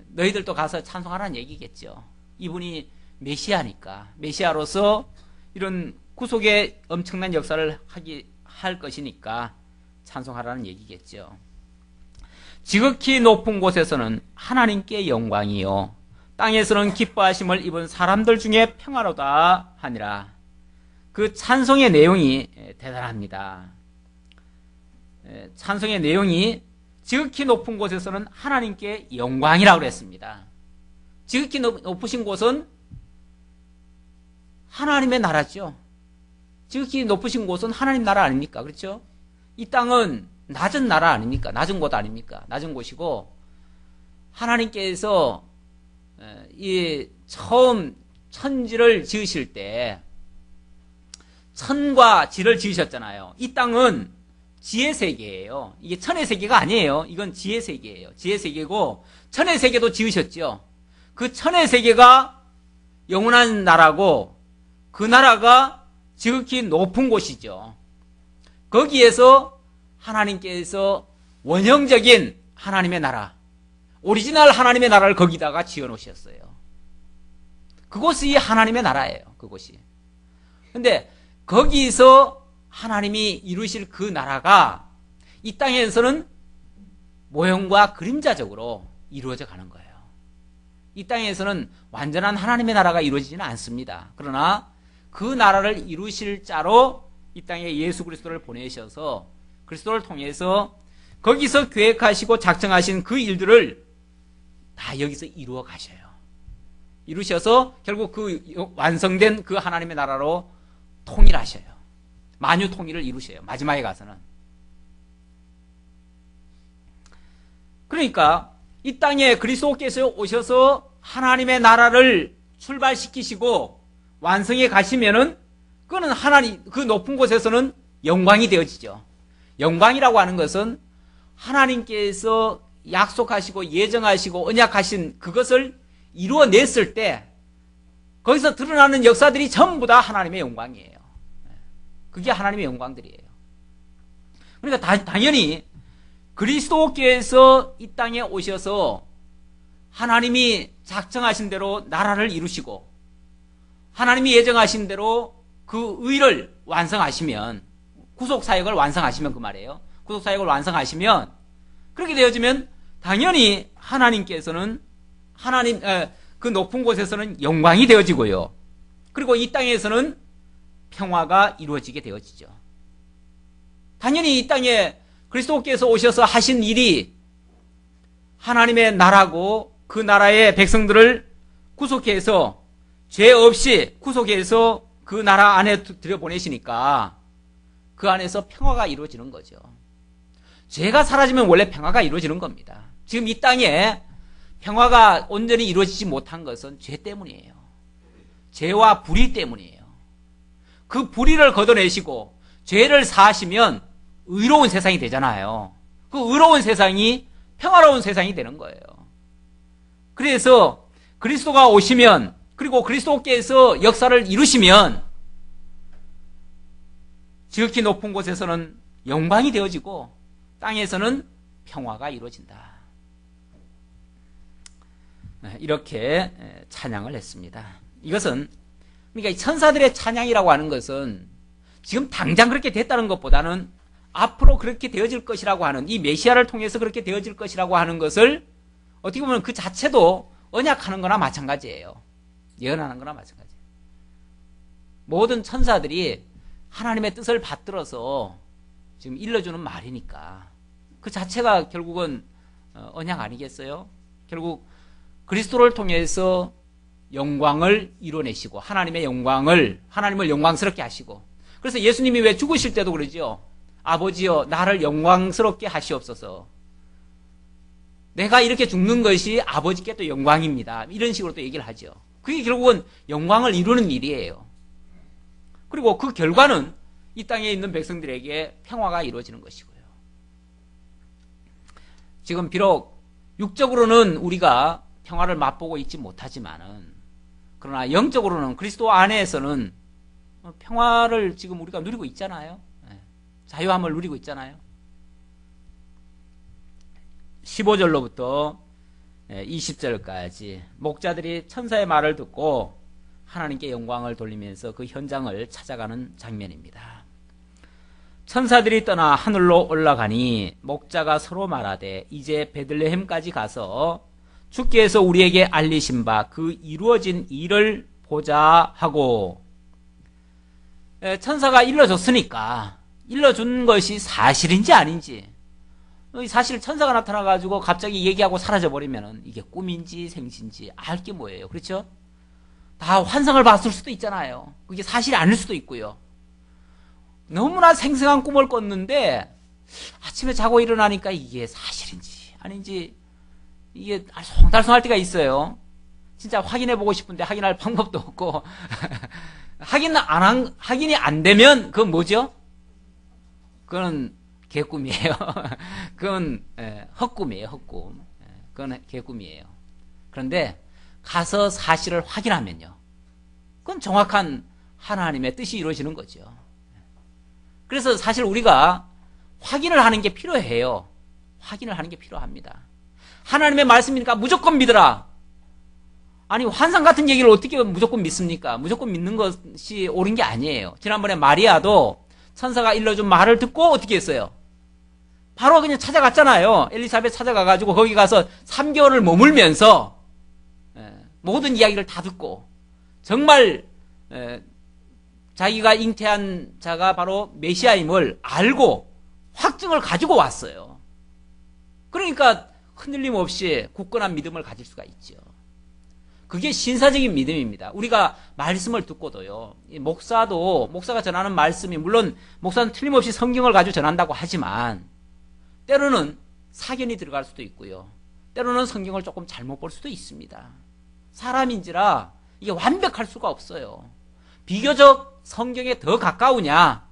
너희들도 가서 찬송하라는 얘기겠죠. 이분이 메시아니까, 메시아로서 이런 구속의 엄청난 역사를 할 것이니까 찬송하라는 얘기겠죠. 지극히 높은 곳에서는 하나님께 영광이요 땅에서는 기뻐하심을 입은 사람들 중에 평화로다 하니라. 그 찬송의 내용이 대단합니다. 찬송의 내용이 지극히 높은 곳에서는 하나님께 영광이라고 그랬습니다. 지극히 높으신 곳은 하나님의 나라죠. 지극히 높으신 곳은 하나님 나라 아닙니까? 그렇죠? 이 땅은 낮은 나라 아닙니까? 낮은 곳 아닙니까? 낮은 곳이고, 하나님께서 이 처음 천지를 지으실 때 천과 지를 지으셨잖아요. 이 땅은 지의 세계예요. 이게 천의 세계가 아니에요. 이건 지의 세계예요. 지의 세계고 천의 세계도 지으셨죠. 그 천의 세계가 영원한 나라고 그 나라가 지극히 높은 곳이죠. 거기에서 하나님께서 원형적인 하나님의 나라, 오리지널 하나님의 나라를 거기다가 지어놓으셨어요. 그곳이 하나님의 나라예요. 그곳이. 근데 거기서 하나님이 이루실 그 나라가 이 땅에서는 모형과 그림자적으로 이루어져 가는 거예요. 이 땅에서는 완전한 하나님의 나라가 이루어지지는 않습니다. 그러나 그 나라를 이루실 자로 이 땅에 예수 그리스도를 보내셔서 그리스도를 통해서 거기서 계획하시고 작정하신 그 일들을 다 여기서 이루어 가셔요. 이루셔서 결국 그 완성된 그 하나님의 나라로 통일하셔요. 만유 통일을 이루셔요. 마지막에 가서는. 그러니까 이 땅에 그리스도께서 오셔서 하나님의 나라를 출발시키시고 완성해 가시면은 그거는 하나님 그 높은 곳에서는 영광이 되어지죠. 영광이라고 하는 것은 하나님께서 약속하시고 예정하시고 언약하신 그것을 이루어냈을 때 거기서 드러나는 역사들이 전부 다 하나님의 영광이에요. 그게 하나님의 영광들이에요. 그러니까 당연히 그리스도께서 이 땅에 오셔서 하나님이 작정하신 대로 나라를 이루시고 하나님이 예정하신 대로 그 의를 완성하시면 구속사역을 완성하시면 그 말이에요. 구속사역을 완성하시면 그렇게 되어지면 당연히 하나님께서는 그 높은 곳에서는 영광이 되어지고요. 그리고 이 땅에서는 평화가 이루어지게 되어지죠. 당연히 이 땅에 그리스도께서 오셔서 하신 일이 하나님의 나라고 그 나라의 백성들을 구속해서 죄 없이 구속해서 그 나라 안에 들여보내시니까 그 안에서 평화가 이루어지는 거죠. 죄가 사라지면 원래 평화가 이루어지는 겁니다. 지금 이 땅에 평화가 온전히 이루어지지 못한 것은 죄 때문이에요. 죄와 불의 때문이에요. 그 불의를 걷어내시고 죄를 사하시면 의로운 세상이 되잖아요. 그 의로운 세상이 평화로운 세상이 되는 거예요. 그래서 그리스도가 오시면 그리고 그리스도께서 역사를 이루시면 지극히 높은 곳에서는 영광이 되어지고 땅에서는 평화가 이루어진다. 이렇게 찬양을 했습니다. 이것은 그러니까 이 천사들의 찬양이라고 하는 것은 지금 당장 그렇게 됐다는 것보다는 앞으로 그렇게 되어질 것이라고 하는 이 메시아를 통해서 그렇게 되어질 것이라고 하는 것을 어떻게 보면 그 자체도 언약하는 거나 마찬가지예요. 예언하는 거나 마찬가지예요. 모든 천사들이 하나님의 뜻을 받들어서 지금 일러주는 말이니까 그 자체가 결국은 언약 아니겠어요? 결국 그리스도를 통해서 영광을 이뤄내시고 하나님의 영광을 하나님을 영광스럽게 하시고 그래서 예수님이 왜 죽으실 때도 그러죠. 아버지여 나를 영광스럽게 하시옵소서. 내가 이렇게 죽는 것이 아버지께 또 영광입니다. 이런 식으로 또 얘기를 하죠. 그게 결국은 영광을 이루는 일이에요. 그리고 그 결과는 이 땅에 있는 백성들에게 평화가 이루어지는 것이고요. 지금 비록 육적으로는 우리가 평화를 맛보고 있지 못하지만은 그러나 영적으로는 그리스도 안에서는 평화를 지금 우리가 누리고 있잖아요. 자유함을 누리고 있잖아요. 15절로부터 20절까지 목자들이 천사의 말을 듣고 하나님께 영광을 돌리면서 그 현장을 찾아가는 장면입니다. 천사들이 떠나 하늘로 올라가니 목자가 서로 말하되 이제 베들레헴까지 가서 주께서 우리에게 알리신 바 그 이루어진 일을 보자 하고 천사가 일러줬으니까 일러준 것이 사실인지 아닌지 사실 천사가 나타나가지고 갑자기 얘기하고 사라져버리면 이게 꿈인지 생신지 알 게 뭐예요. 그렇죠? 다 환상을 봤을 수도 있잖아요. 그게 사실이 아닐 수도 있고요. 너무나 생생한 꿈을 꿨는데 아침에 자고 일어나니까 이게 사실인지 아닌지 이게 알쏭달쏭할 때가 있어요. 진짜 확인해보고 싶은데 확인할 방법도 없고 확인이 안 되면 그건 뭐죠? 그건 개꿈이에요. 그건 헛꿈이에요. 헛꿈. 그건 개꿈이에요. 그런데 가서 사실을 확인하면요, 그건 정확한 하나님의 뜻이 이루어지는 거죠. 그래서 사실 우리가 확인을 하는 게 필요해요. 확인을 하는 게 필요합니다. 하나님의 말씀이니까 무조건 믿으라. 아니, 환상 같은 얘기를 어떻게 무조건 믿습니까? 무조건 믿는 것이 옳은 게 아니에요. 지난번에 마리아도 천사가 일러준 말을 듣고 어떻게 했어요? 바로 그냥 찾아갔잖아요. 엘리사벳 찾아가가지고 거기 가서 3개월을 머물면서 모든 이야기를 다 듣고 정말 자기가 잉태한 자가 바로 메시아임을 알고 확증을 가지고 왔어요. 그러니까 흔들림 없이 굳건한 믿음을 가질 수가 있죠. 그게 신사적인 믿음입니다. 우리가 말씀을 듣고도요, 목사가 전하는 말씀이, 물론 목사는 틀림없이 성경을 가지고 전한다고 하지만 때로는 사견이 들어갈 수도 있고요, 때로는 성경을 조금 잘못 볼 수도 있습니다. 사람인지라 이게 완벽할 수가 없어요. 비교적 성경에 더 가까우냐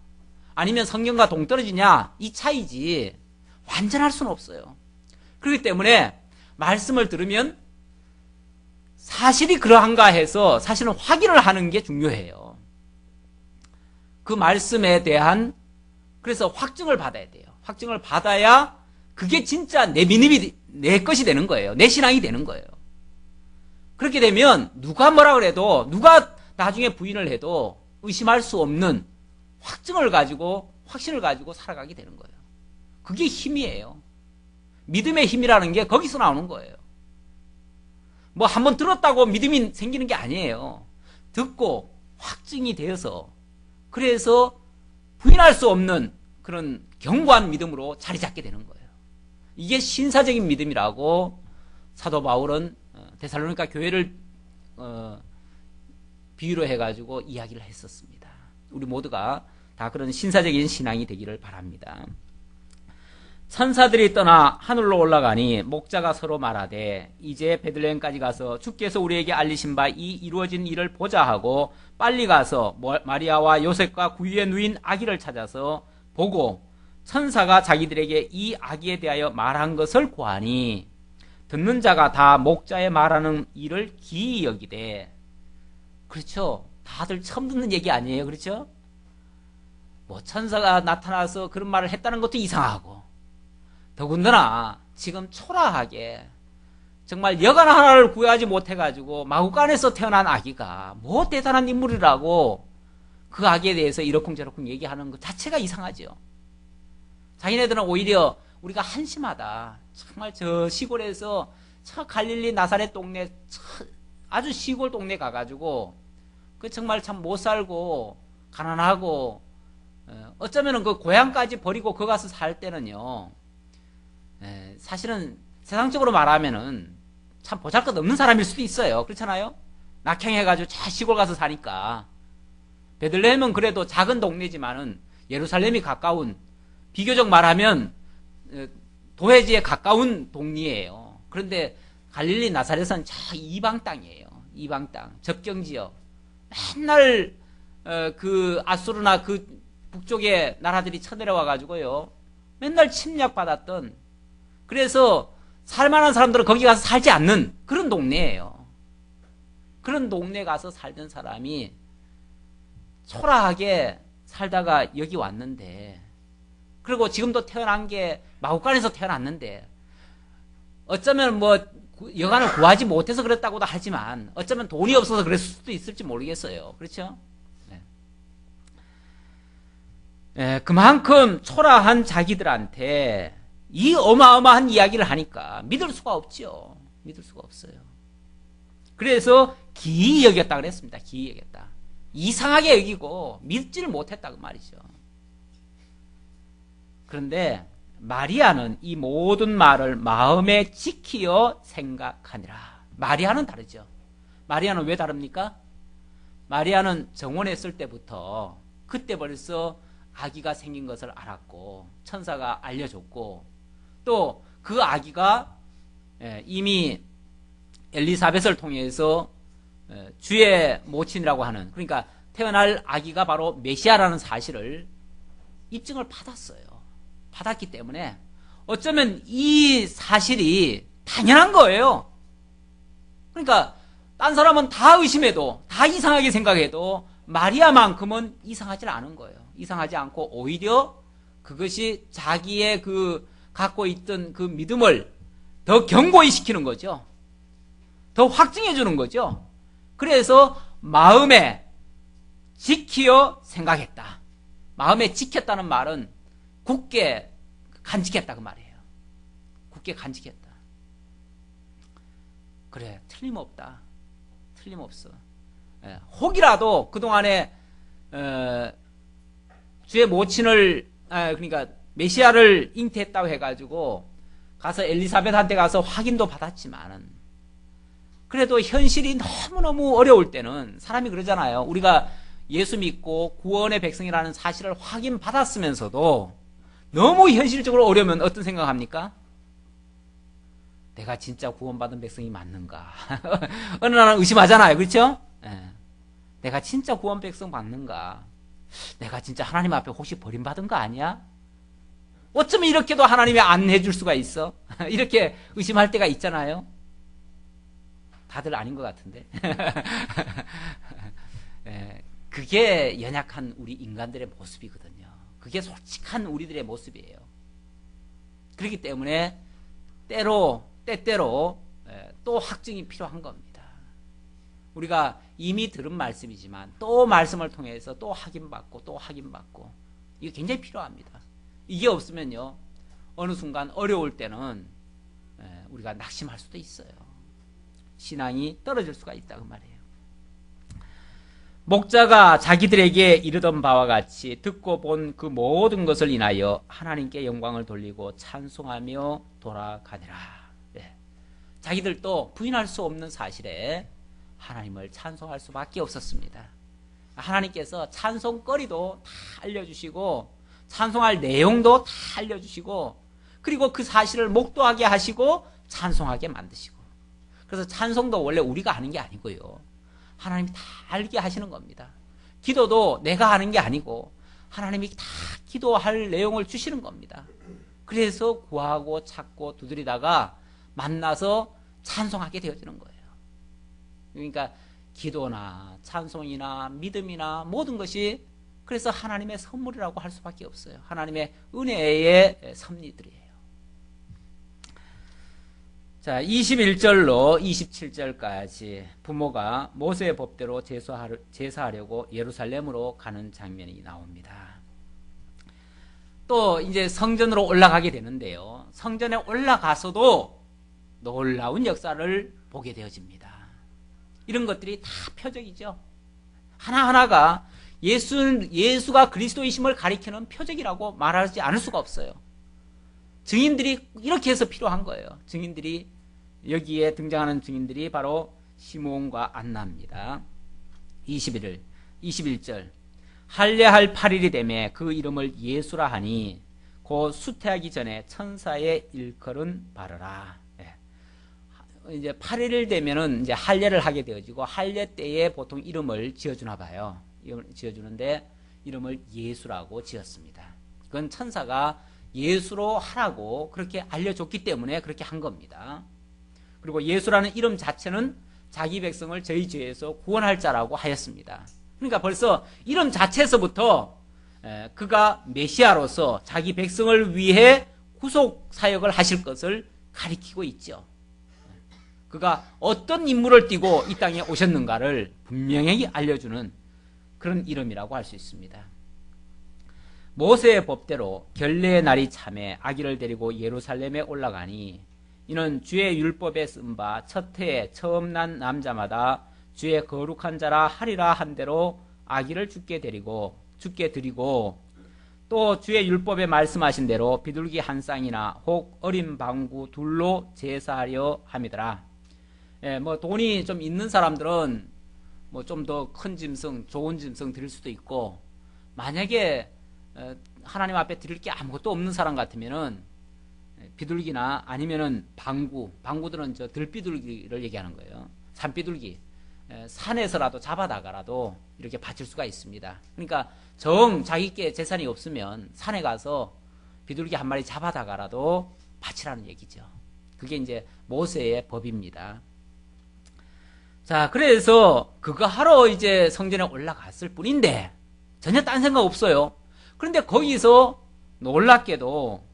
아니면 성경과 동떨어지냐, 이 차이지 완전할 수는 없어요. 그렇기 때문에 말씀을 들으면 사실이 그러한가 해서 사실은 확인을 하는 게 중요해요. 그 말씀에 대한, 그래서 확증을 받아야 돼요. 확증을 받아야 그게 진짜 내 믿음이, 내 것이 되는 거예요. 내 신앙이 되는 거예요. 그렇게 되면 누가 뭐라 그래도, 누가 나중에 부인을 해도 의심할 수 없는 확증을 가지고, 확신을 가지고 살아가게 되는 거예요. 그게 힘이에요. 믿음의 힘이라는 게 거기서 나오는 거예요. 뭐 한번 들었다고 믿음이 생기는 게 아니에요. 듣고 확증이 되어서, 그래서 부인할 수 없는 그런 견고한 믿음으로 자리 잡게 되는 거예요. 이게 신사적인 믿음이라고 사도 바울은 데살로니가 교회를 비유로 해가지고 이야기를 했었습니다. 우리 모두가 다 그런 신사적인 신앙이 되기를 바랍니다. 천사들이 떠나 하늘로 올라가니 목자가 서로 말하되 이제 베들레헴까지 가서 주께서 우리에게 알리신 바 이 이루어진 일을 보자 하고 빨리 가서 마리아와 요셉과 구유에 누인 아기를 찾아서 보고 천사가 자기들에게 이 아기에 대하여 말한 것을 고하니 듣는 자가 다 목자의 말하는 일을 기이 여기되, 그렇죠, 다들 처음 듣는 얘기 아니에요. 그렇죠? 뭐 천사가 나타나서 그런 말을 했다는 것도 이상하고, 더군다나 지금 초라하게 정말 여관 하나를 구하지 못해가지고 마구간에서 태어난 아기가 뭐 대단한 인물이라고 그 아기에 대해서 이러쿵저러쿵 얘기하는 것 자체가 이상하죠. 자기네들은 오히려 우리가 한심하다, 정말 저 시골에서 저 갈릴리 나사렛 동네, 아주 시골 동네 가가지고 그 정말 참 못 살고 가난하고 어쩌면은 그 고향까지 버리고 거 가서 살 때는요, 사실은 세상적으로 말하면은 참 보잘것없는 사람일 수도 있어요. 그렇잖아요? 낙향해가지고 저 시골 가서 사니까. 베들레헴은 그래도 작은 동네지만은 예루살렘이 가까운, 비교적 말하면 도회지에 가까운 동리예요. 그런데 갈릴리 나사렛은 저 이방 땅이에요. 이방 땅, 접경지역. 맨날 그 아수르나 그 북쪽의 나라들이 쳐내려와가지고요, 맨날 침략받았던, 그래서 살만한 사람들은 거기 가서 살지 않는 그런 동네예요. 그런 동네 가서 살던 사람이 초라하게 살다가 여기 왔는데, 그리고 지금도 태어난 게 마구간에서 태어났는데, 어쩌면 뭐 여간을 구하지 못해서 그랬다고도 하지만 어쩌면 돈이 없어서 그랬을 수도 있을지 모르겠어요. 그렇죠? 네. 그만큼 초라한 자기들한테 이 어마어마한 이야기를 하니까 믿을 수가 없죠. 믿을 수가 없어요. 그래서 기이 여겼다 그랬습니다. 기이 여겼다. 이상하게 여기고 믿지를 못했다 그 말이죠. 그런데 마리아는 이 모든 말을 마음에 지키어 생각하니라. 마리아는 다르죠. 마리아는 왜 다릅니까? 마리아는 정원했을 때부터 그때 벌써 아기가 생긴 것을 알았고 천사가 알려줬고, 또 그 아기가 이미 엘리사벳을 통해서 주의 모친이라고 하는, 그러니까 태어날 아기가 바로 메시아라는 사실을 입증을 받았어요. 받았기 때문에 어쩌면 이 사실이 당연한 거예요. 그러니까 딴 사람은 다 의심해도, 다 이상하게 생각해도 마리아만큼은 이상하지 않은 거예요. 이상하지 않고 오히려 그것이 자기의 그 갖고 있던 그 믿음을 더 견고히 시키는 거죠. 더 확증해 주는 거죠. 그래서 마음에 지키어 생각했다. 마음에 지켰다는 말은 굳게 간직했다 그 말이에요. 굳게 간직했다. 그래, 틀림없다. 틀림없어. 혹이라도 그동안에 주의 모친을 그러니까 메시아를 잉태했다고 해가지고 가서 엘리사벳한테 가서 확인도 받았지만은 그래도 현실이 너무너무 어려울 때는 사람이 그러잖아요. 우리가 예수 믿고 구원의 백성이라는 사실을 확인받았으면서도 너무 현실적으로 어려우면 어떤 생각합니까? 내가 진짜 구원받은 백성이 맞는가? 어느 날은 의심하잖아요. 그렇죠? 내가 진짜 구원 백성 맞는가? 내가 진짜 하나님 앞에 혹시 버림받은 거 아니야? 어쩌면 이렇게도 하나님이 안 해줄 수가 있어? 이렇게 의심할 때가 있잖아요. 다들 아닌 것 같은데. 그게 연약한 우리 인간들의 모습이거든요. 그게 솔직한 우리들의 모습이에요. 그렇기 때문에 때때로 또 확증이 필요한 겁니다. 우리가 이미 들은 말씀이지만 또 말씀을 통해서 또 확인받고 또 확인받고 이게 굉장히 필요합니다. 이게 없으면요 어느 순간 어려울 때는 우리가 낙심할 수도 있어요. 신앙이 떨어질 수가 있다 그 말이에요. 목자가 자기들에게 이르던 바와 같이 듣고 본 그 모든 것을 인하여 하나님께 영광을 돌리고 찬송하며 돌아가니라. 자기들도 부인할 수 없는 사실에 하나님을 찬송할 수밖에 없었습니다. 하나님께서 찬송거리도 다 알려주시고 찬송할 내용도 다 알려주시고 그리고 그 사실을 목도하게 하시고 찬송하게 만드시고 그래서 찬송도 원래 우리가 하는 게 아니고요. 하나님이 다 알게 하시는 겁니다. 기도도 내가 하는 게 아니고 하나님이 다 기도할 내용을 주시는 겁니다. 그래서 구하고 찾고 두드리다가 만나서 찬송하게 되어지는 거예요. 그러니까 기도나 찬송이나 믿음이나 모든 것이 그래서 하나님의 선물이라고 할 수밖에 없어요. 하나님의 은혜의 섭리들이에요. 자, 21절로 27절까지 부모가 모세의 법대로 제사하려고 예루살렘으로 가는 장면이 나옵니다. 또 이제 성전으로 올라가게 되는데요. 성전에 올라가서도 놀라운 역사를 보게 되어집니다. 이런 것들이 다 표적이죠. 하나하나가 예수가 그리스도이심을 가리키는 표적이라고 말하지 않을 수가 없어요. 증인들이 이렇게 해서 필요한 거예요. 증인들이 여기에 등장하는 증인들이 바로 시므온과 안나입니다. 21절 할례할 8일이 되매 그 이름을 예수라 하니 곧 수태하기 전에 천사의 일컬은 바르라. 이제 8일 되면은 이제 할례를 하게 되어지고 할례 때에 보통 이름을 지어주나 봐요. 지어주는데 이름을 예수라고 지었습니다. 그건 천사가 예수로 하라고 그렇게 알려줬기 때문에 그렇게 한 겁니다. 그리고 예수라는 이름 자체는 자기 백성을 저희 죄에서 구원할 자라고 하였습니다. 그러니까 벌써 이름 자체에서부터 그가 메시아로서 자기 백성을 위해 구속 사역을 하실 것을 가리키고 있죠. 그가 어떤 임무를 띠고 이 땅에 오셨는가를 분명히 알려주는 그런 이름이라고 할 수 있습니다. 모세의 법대로 결례의 날이 참에 아기를 데리고 예루살렘에 올라가니 이는 주의 율법에 쓴 바 첫 해에 처음 난 남자마다 주의 거룩한 자라 하리라 한 대로 아기를 주께 드리고 또 주의 율법에 말씀하신 대로 비둘기 한 쌍이나 혹 어린 방구 둘로 제사하려 함이더라. 뭐 돈이 좀 있는 사람들은 뭐 좀 더 큰 짐승, 좋은 짐승 드릴 수도 있고 만약에 하나님 앞에 드릴 게 아무것도 없는 사람 같으면은 비둘기나 아니면은 방구들은 저 들비둘기를 얘기하는 거예요. 산비둘기 산에서라도 잡아다가라도 이렇게 바칠 수가 있습니다. 그러니까 자기께 재산이 없으면 산에 가서 비둘기 한 마리 잡아다가라도 바치라는 얘기죠. 그게 이제 모세의 법입니다. 자, 그래서 그거 하러 이제 성전에 올라갔을 뿐인데 전혀 딴 생각 없어요. 그런데 거기서 놀랍게도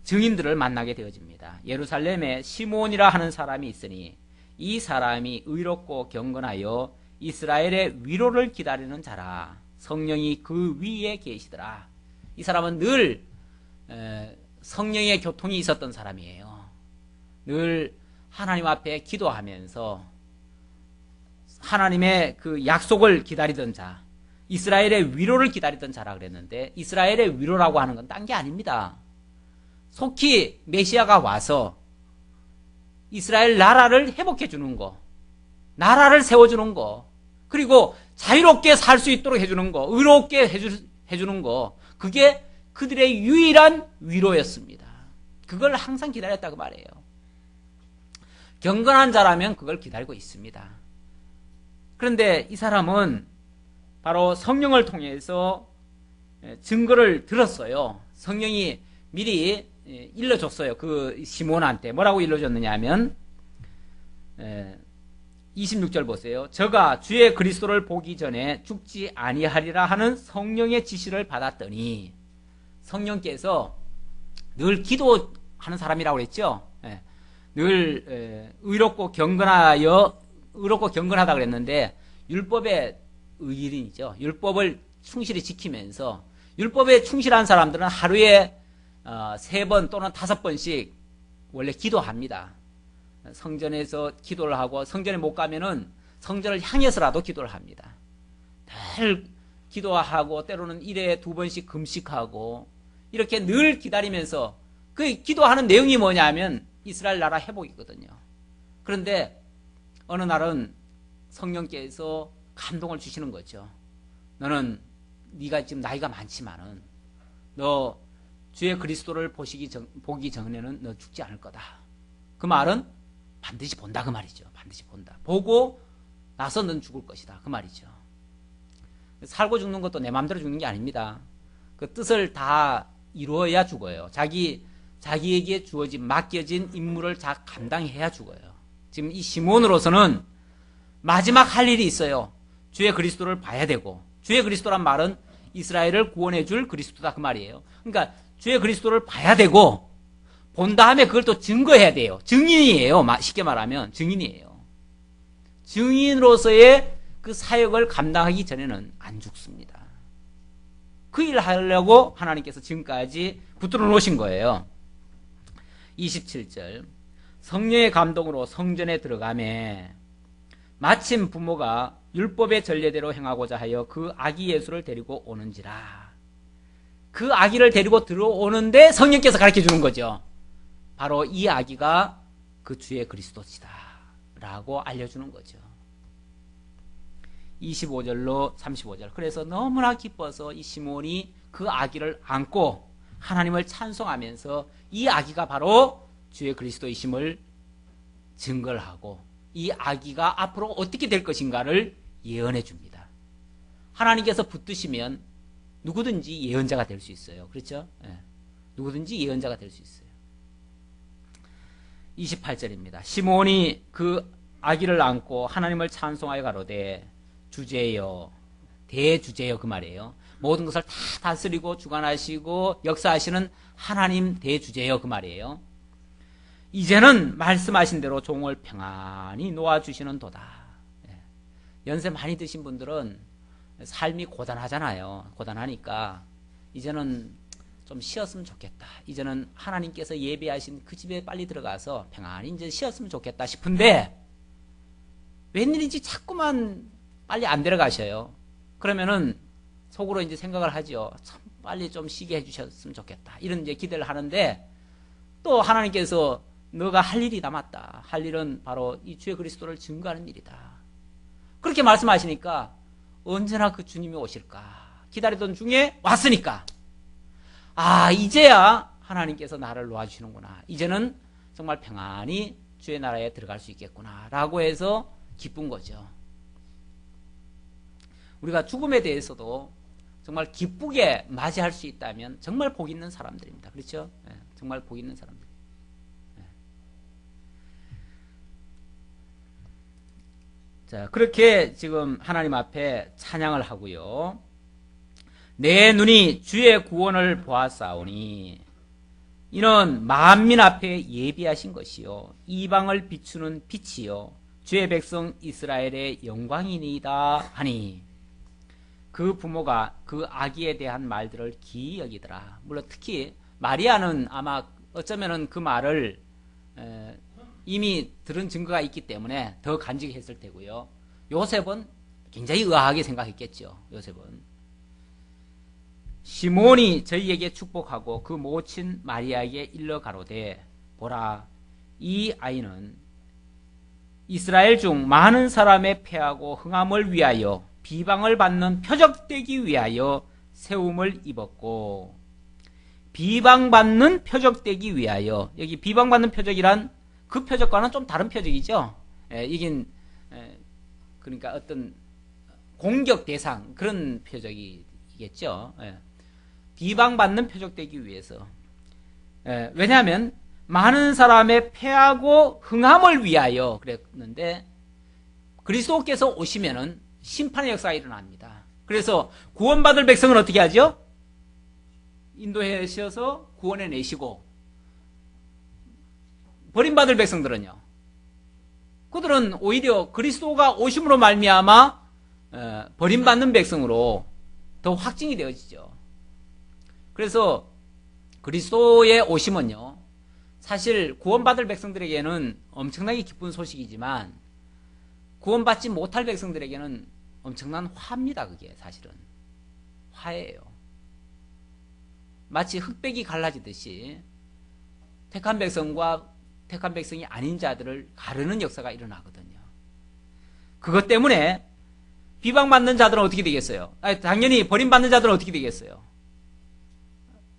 증인들을 만나게 되어집니다. 예루살렘에 시몬이라 하는 사람이 있으니 이 사람이 의롭고 경건하여 이스라엘의 위로를 기다리는 자라. 성령이 그 위에 계시더라. 이 사람은 늘 성령의 교통이 있었던 사람이에요. 늘 하나님 앞에 기도하면서 하나님의 그 약속을 기다리던 자, 이스라엘의 위로를 기다리던 자라 그랬는데, 이스라엘의 위로라고 하는 건 딴 게 아닙니다. 속히 메시아가 와서 이스라엘 나라를 회복해 주는 거, 나라를 세워주는 거, 그리고 자유롭게 살 수 있도록 해주는 거, 의롭게 해주는 거, 그게 그들의 유일한 위로였습니다. 그걸 항상 기다렸다고 말해요. 경건한 자라면 그걸 기다리고 있습니다. 그런데 이 사람은 바로 성령을 통해서 증거를 들었어요. 성령이 미리 일러줬어요. 그 시몬한테 뭐라고 일러줬느냐 하면 26절 보세요. 저가 주의 그리스도를 보기 전에 죽지 아니하리라 하는 성령의 지시를 받았더니, 성령께서 늘 기도하는 사람이라고 그랬죠. 늘 의롭고 경건하다 그랬는데, 율법의 의인이죠. 율법을 충실히 지키면서, 율법에 충실한 사람들은 하루에 3번 또는 5번씩 원래 기도합니다. 성전에서 기도를 하고, 성전에 못 가면은 성전을 향해서라도 기도를 합니다. 늘 기도하고, 때로는 1회에 2번씩 금식하고, 이렇게 늘 기다리면서, 그 기도하는 내용이 뭐냐면 이스라엘 나라 회복이거든요. 그런데 어느 날은 성령께서 감동을 주시는 거죠. 너는 네가 지금 나이가 많지만은 너 주의 그리스도를 보기 전에는 너 죽지 않을 거다. 그 말은 반드시 본다 그 말이죠. 반드시 본다. 보고 나서 넌 죽을 것이다 그 말이죠. 살고 죽는 것도 내 마음대로 죽는 게 아닙니다. 그 뜻을 다 이루어야 죽어요. 자기에게 맡겨진 임무를 잘 감당해야 죽어요. 지금 이 시몬으로서는 마지막 할 일이 있어요. 주의 그리스도를 봐야 되고, 주의 그리스도란 말은 이스라엘을 구원해 줄 그리스도다 그 말이에요. 그러니까 주의 그리스도를 봐야 되고, 본 다음에 그걸 또 증거해야 돼요. 증인이에요. 쉽게 말하면 증인이에요. 증인으로서의 그 사역을 감당하기 전에는 안 죽습니다. 그 일을 하려고 하나님께서 지금까지 붙들어 놓으신 거예요. 27절, 성령의 감동으로 성전에 들어가매 마침 부모가 율법의 전례대로 행하고자 하여 그 아기 예수를 데리고 오는지라. 그 아기를 데리고 들어오는데 성령께서 가르쳐 주는 거죠. 바로 이 아기가 그 주의 그리스도시다 라고 알려주는 거죠. 25절로 35절. 그래서 너무나 기뻐서 이 시몬이 그 아기를 안고 하나님을 찬송하면서 이 아기가 바로 주의 그리스도이심을 증거를 하고, 이 아기가 앞으로 어떻게 될 것인가를 예언해 줍니다. 하나님께서 붙드시면 누구든지 예언자가 될 수 있어요. 그렇죠? 누구든지 예언자가 될 수 있어요. 28절입니다. 시몬이 그 아기를 안고 하나님을 찬송하여 가로되 주제여, 대주제여 그 말이에요. 모든 것을 다 다스리고 주관하시고 역사하시는 하나님 대주제여 그 말이에요. 이제는 말씀하신 대로 종을 평안히 놓아주시는 도다. 연세 많이 드신 분들은 삶이 고단하잖아요. 고단하니까 이제는 좀 쉬었으면 좋겠다. 이제는 하나님께서 예배하신 그 집에 빨리 들어가서 평안히 이제 쉬었으면 좋겠다 싶은데, 웬일인지 자꾸만 빨리 안 데려가셔요. 그러면은 속으로 이제 생각을 하죠. 참 빨리 좀 쉬게 해주셨으면 좋겠다. 이런 이제 기대를 하는데, 또 하나님께서 너가 할 일이 남았다. 할 일은 바로 이 주의 그리스도를 증거하는 일이다. 그렇게 말씀하시니까 언제나 그 주님이 오실까 기다리던 중에 왔으니까, 아, 이제야 하나님께서 나를 놓아주시는구나. 이제는 정말 평안히 주의 나라에 들어갈 수 있겠구나 라고 해서 기쁜 거죠. 우리가 죽음에 대해서도 정말 기쁘게 맞이할 수 있다면 정말 복 있는 사람들입니다. 그렇죠? 예, 정말 복 있는 사람들. 예. 자, 그렇게 지금 하나님 앞에 찬양을 하고요. 내 눈이 주의 구원을 보았사오니 이는 만민 앞에 예비하신 것이요 이방을 비추는 빛이요 주의 백성 이스라엘의 영광이니이다 하니, 그 부모가 그 아기에 대한 말들을 기이 여기더라. 물론 특히 마리아는 아마 어쩌면은 그 말을 이미 들은 증거가 있기 때문에 더 간직했을 테고요. 요셉은 굉장히 의아하게 생각했겠죠. 요셉은 시몬이 저희에게 축복하고 그 모친 마리아에게 일러 가로되 보라, 이 아이는 이스라엘 중 많은 사람의 패하고 흥함을 위하여 비방을 받는 표적되기 위하여 세움을 입었고, 비방받는 표적되기 위하여, 여기 비방받는 표적이란 그 표적과는 좀 다른 표적이죠. 이긴 그러니까 어떤 공격 대상 그런 표적이겠죠. 비방받는 표적되기 위해서. 왜냐하면 많은 사람의 패하고 흥함을 위하여 그랬는데, 그리스도께서 오시면은 심판의 역사가 일어납니다. 그래서 구원받을 백성은 어떻게 하죠? 인도하셔서 구원해 내시고, 버림받을 백성들은요, 그들은 오히려 그리스도가 오심으로 말미암아 버림받는 백성으로 더 확증이 되어지죠. 그래서 그리스도의 오심은요, 사실 구원받을 백성들에게는 엄청나게 기쁜 소식이지만 구원받지 못할 백성들에게는 엄청난 화입니다. 그게 사실은 화예요. 마치 흑백이 갈라지듯이 택한 백성과 택한 백성이 아닌 자들을 가르는 역사가 일어나거든요. 그것 때문에 비방받는 자들은 어떻게 되겠어요? 당연히 버림받는 자들은 어떻게 되겠어요?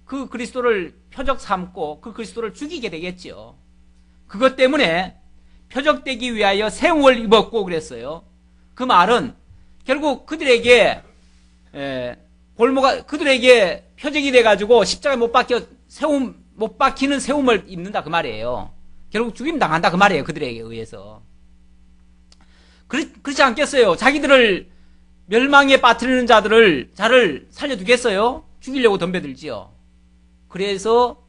그 그리스도를 표적 삼고 그 그리스도를 죽이게 되겠죠. 그것 때문에 표적되기 위하여 세움을 입었고 그랬어요. 그 말은 결국 그들에게 그들에게 표적이 돼가지고 십자가에 못 박히는 세움을 입는다 그 말이에요. 결국 죽임 당한다 그 말이에요. 그들에게 의해서. 그렇지 않겠어요? 자기들을 멸망에 빠뜨리는 자를 살려두겠어요? 죽이려고 덤벼들지요. 그래서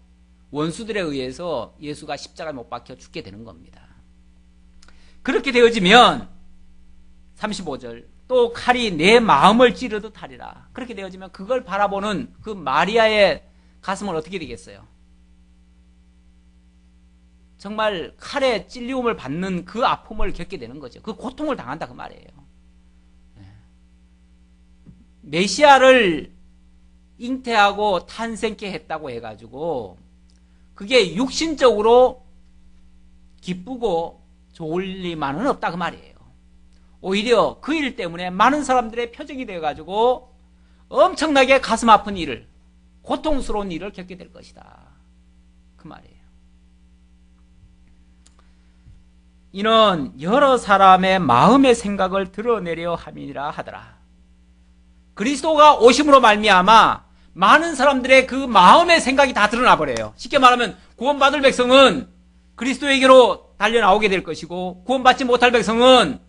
원수들에 의해서 예수가 십자가에 못 박혀 죽게 되는 겁니다. 그렇게 되어지면 35절, 또 칼이 내 마음을 찌르듯 하리라. 그렇게 되어지면 그걸 바라보는 그 마리아의 가슴은 어떻게 되겠어요? 정말 칼에 찔리움을 받는 그 아픔을 겪게 되는 거죠. 그 고통을 당한다 그 말이에요. 메시아를 잉태하고 탄생케 했다고 해가지고 그게 육신적으로 기쁘고 좋을 리만은 없다 그 말이에요. 오히려 그 일 때문에 많은 사람들의 표적이 되어가지고 엄청나게 가슴 아픈 일을, 고통스러운 일을 겪게 될 것이다 그 말이에요. 이는 여러 사람의 마음의 생각을 드러내려 함이라 하더라. 그리스도가 오심으로 말미암아 많은 사람들의 그 마음의 생각이 다 드러나 버려요. 쉽게 말하면 구원받을 백성은 그리스도에게로 달려나오게 될 것이고, 구원받지 못할 백성은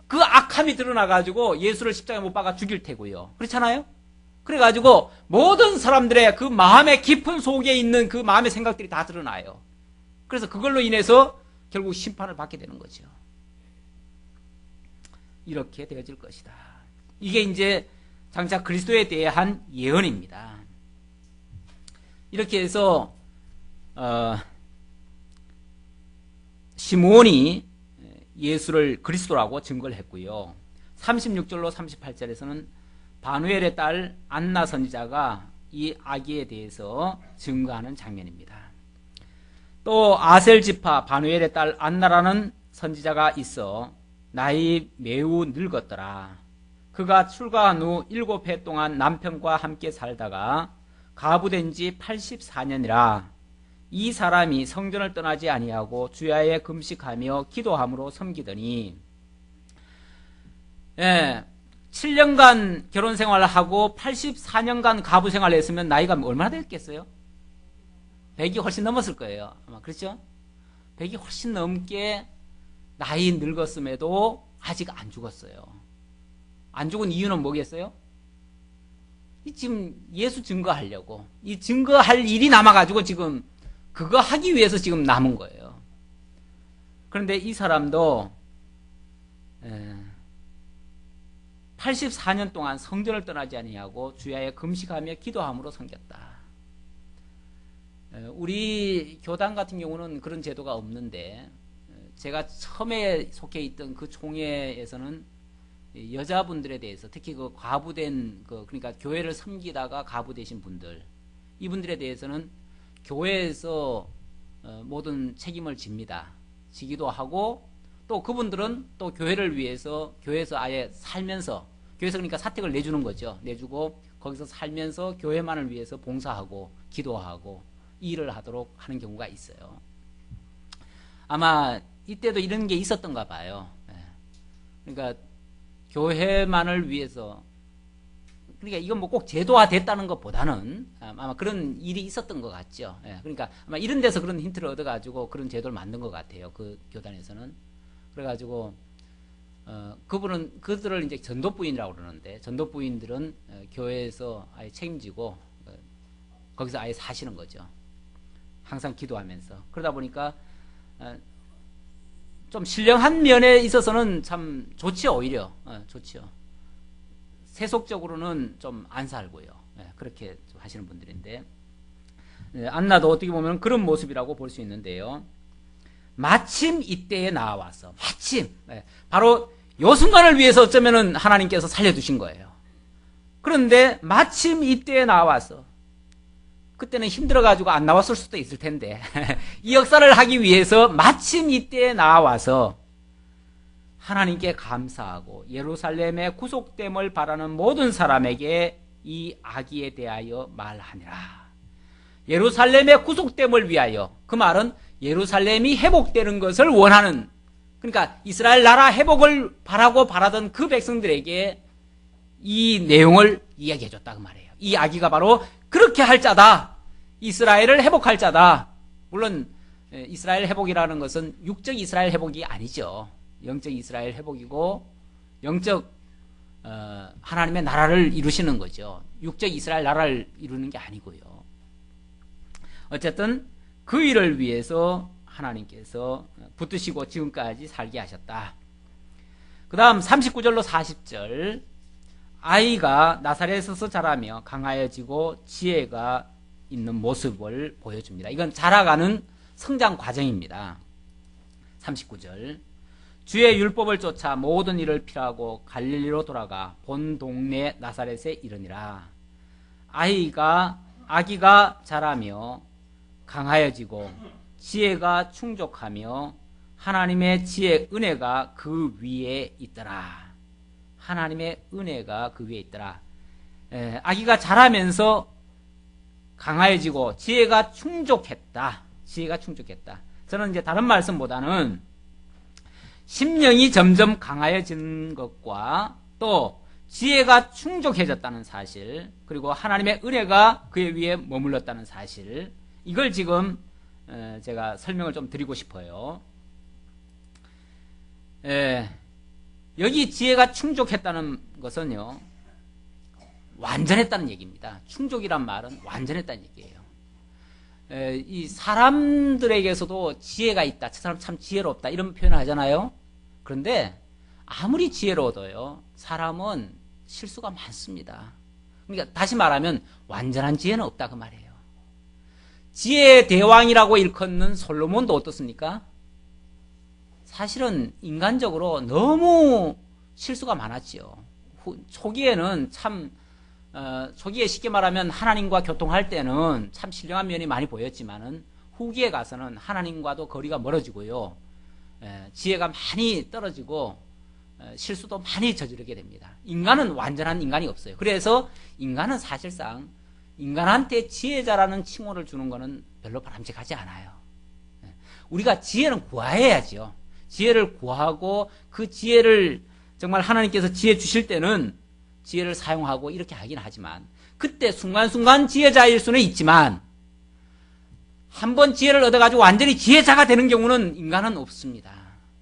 그 악함이 드러나가지고 예수를 십자가에 못 박아 죽일 테고요. 그렇잖아요? 그래가지고 모든 사람들의 그 마음의 깊은 속에 있는 그 마음의 생각들이 다 드러나요. 그래서 그걸로 인해서 결국 심판을 받게 되는 거죠. 이렇게 되어질 것이다. 이게 이제 장차 그리스도에 대한 예언입니다. 이렇게 해서 시몬이 예수를 그리스도라고 증거를 했고요. 36절로 38절에서는 바누엘의 딸 안나 선지자가 이 아기에 대해서 증거하는 장면입니다. 또 아셀 지파 바누엘의 딸 안나라는 선지자가 있어 나이 매우 늙었더라. 그가 출가한 후 7해 동안 남편과 함께 살다가 가부된 지 84년이라 이 사람이 성전을 떠나지 아니하고 주야에 금식하며 기도함으로 섬기더니 7년간 결혼 생활을 하고 84년간 가부 생활을 했으면 나이가 얼마나 됐겠어요? 100이 훨씬 넘었을 거예요. 아마 그렇죠? 100이 훨씬 넘게 나이 늙었음에도 아직 안 죽었어요. 안 죽은 이유는 뭐겠어요? 지금 예수 증거하려고, 이 증거할 일이 남아가지고 지금 그거 하기 위해서 지금 남은 거예요. 그런데 이 사람도 84년 동안 성전을 떠나지 아니하고 주야에 금식하며 기도함으로 섬겼다. 우리 교단 같은 경우는 그런 제도가 없는데, 제가 처음에 속해 있던 그 총회에서는 여자분들에 대해서, 특히 그 과부된 그러니까 교회를 섬기다가 과부되신 분들, 이분들에 대해서는 교회에서 모든 책임을 집니다. 지기도 하고, 또 그분들은 또 교회를 위해서 교회에서 아예 살면서, 교회에서 그러니까 사택을 내주는 거죠. 내주고 거기서 살면서 교회만을 위해서 봉사하고 기도하고 일을 하도록 하는 경우가 있어요. 아마 이때도 이런 게 있었던가 봐요. 그러니까 교회만을 위해서, 그러니까 이건 뭐 꼭 제도화 됐다는 것보다는 아마 그런 일이 있었던 것 같죠. 그러니까 아마 이런 데서 그런 힌트를 얻어가지고 그런 제도를 만든 것 같아요. 그 교단에서는. 그래가지고 그들을 이제 전도부인이라고 그러는데, 전도부인들은 교회에서 아예 책임지고 거기서 아예 사시는 거죠. 항상 기도하면서. 그러다 보니까 좀 신령한 면에 있어서는 참 좋지요. 오히려 좋지요. 세속적으로는 좀 안 살고요. 그렇게 하시는 분들인데, 안나도 어떻게 보면 그런 모습이라고 볼 수 있는데요. 마침 이때에 나와서, 마침 바로 요 순간을 위해서 어쩌면은 하나님께서 살려두신 거예요. 그런데 마침 이때에 나와서, 그때는 힘들어가지고 안 나왔을 수도 있을 텐데 이 역사를 하기 위해서 마침 이때에 나와서 하나님께 감사하고 예루살렘의 구속됨을 바라는 모든 사람에게 이 아기에 대하여 말하니라. 예루살렘의 구속됨을 위하여, 그 말은 예루살렘이 회복되는 것을 원하는, 그러니까 이스라엘 나라 회복을 바라고 바라던 그 백성들에게 이 내용을 이야기해 줬다 그 말이에요. 이 아기가 바로 그렇게 할 자다. 이스라엘을 회복할 자다. 물론 이스라엘 회복이라는 것은 육적 이스라엘 회복이 아니죠. 영적 이스라엘 회복이고, 영적 하나님의 나라를 이루시는 거죠. 육적 이스라엘 나라를 이루는 게 아니고요. 어쨌든 그 일을 위해서 하나님께서 붙드시고 지금까지 살게 하셨다. 그 다음 39절로 40절, 아이가 나사렛에서 자라며 강하여지고 지혜가 있는 모습을 보여줍니다. 이건 자라가는 성장 과정입니다. 39절, 주의 율법을 쫓아 모든 일을 피하고 갈릴리로 돌아가 본 동네 나사렛에 이르니라. 아기가 자라며 강하여지고 지혜가 충족하며 하나님의 지혜 은혜가 그 위에 있더라. 하나님의 은혜가 그 위에 있더라. 아기가 자라면서 강하여지고 지혜가 충족했다. 지혜가 충족했다. 저는 이제 다른 말씀보다는 심령이 점점 강하여진 것과 또 지혜가 충족해졌다는 사실, 그리고 하나님의 은혜가 그의 위에 머물렀다는 사실, 이걸 지금 제가 설명을 좀 드리고 싶어요. 여기 지혜가 충족했다는 것은요, 완전했다는 얘기입니다. 충족이란 말은 완전했다는 얘기예요. 이 사람들에게서도 지혜가 있다, 저 사람 참 지혜롭다, 이런 표현을 하잖아요. 그런데 아무리 지혜로워도요, 사람은 실수가 많습니다. 그러니까 다시 말하면 완전한 지혜는 없다 그 말이에요. 지혜의 대왕이라고 일컫는 솔로몬도 어떻습니까? 사실은 인간적으로 너무 실수가 많았지요. 초기에는 참 초기에 쉽게 말하면 하나님과 교통할 때는 참 신령한 면이 많이 보였지만은 후기에 가서는 하나님과도 거리가 멀어지고요, 지혜가 많이 떨어지고 실수도 많이 저지르게 됩니다. 인간은 완전한 인간이 없어요. 그래서 인간은 사실상 인간한테 지혜자라는 칭호를 주는 것은 별로 바람직하지 않아요. 우리가 지혜는 구해야죠. 지혜를 구하고 그 지혜를 정말 하나님께서 지혜 주실 때는 지혜를 사용하고 이렇게 하긴 하지만 그때 순간순간 지혜자일 수는 있지만 한번 지혜를 얻어가지고 완전히 지혜자가 되는 경우는 인간은 없습니다.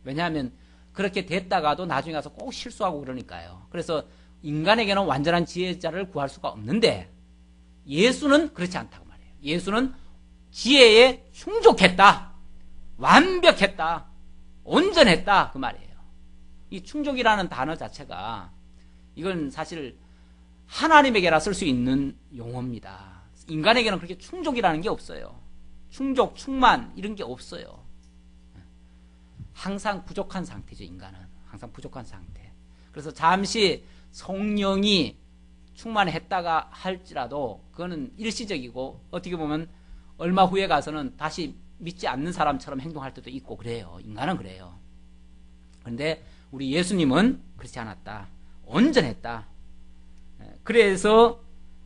왜냐하면 그렇게 됐다가도 나중에 가서 꼭 실수하고 그러니까요. 그래서 인간에게는 완전한 지혜자를 구할 수가 없는데 예수는 그렇지 않다고 말해요. 예수는 지혜에 충족했다, 완벽했다, 온전했다 그 말이에요. 이 충족이라는 단어 자체가 이건 사실 하나님에게나 쓸 수 있는 용어입니다. 인간에게는 그렇게 충족이라는 게 없어요. 충족, 충만 이런 게 없어요. 항상 부족한 상태죠. 인간은 항상 부족한 상태. 그래서 잠시 성령이 충만했다가 할지라도 그거는 일시적이고 어떻게 보면 얼마 후에 가서는 다시 믿지 않는 사람처럼 행동할 때도 있고 그래요. 인간은 그래요. 그런데 우리 예수님은 그렇지 않았다. 온전했다. 그래서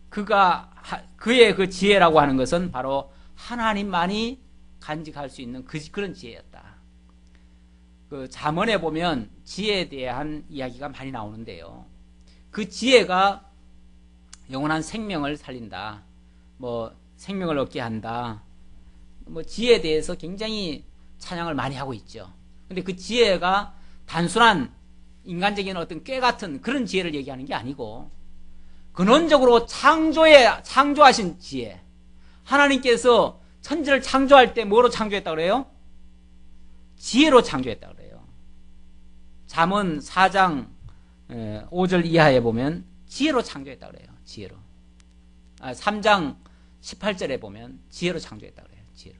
그의 그 지혜라고 하는 것은 바로 하나님만이 간직할 수 있는 그런 지혜였다. 그 잠언에 보면 지혜에 대한 이야기가 많이 나오는데요. 그 지혜가 영원한 생명을 살린다. 뭐 생명을 얻게 한다. 뭐 지혜에 대해서 굉장히 찬양을 많이 하고 있죠. 근데 그 지혜가 단순한 인간적인 어떤 꾀 같은 그런 지혜를 얘기하는 게 아니고 근원적으로 창조하신 지혜. 하나님께서 천지를 창조할 때 뭐로 창조했다 그래요? 지혜로 창조했다 그래요. 잠언 4장 5절 이하에 보면 지혜로 창조했다 그래요. 지혜로. 3장 18절에 보면 지혜로 창조했다 그래요. 지혜로.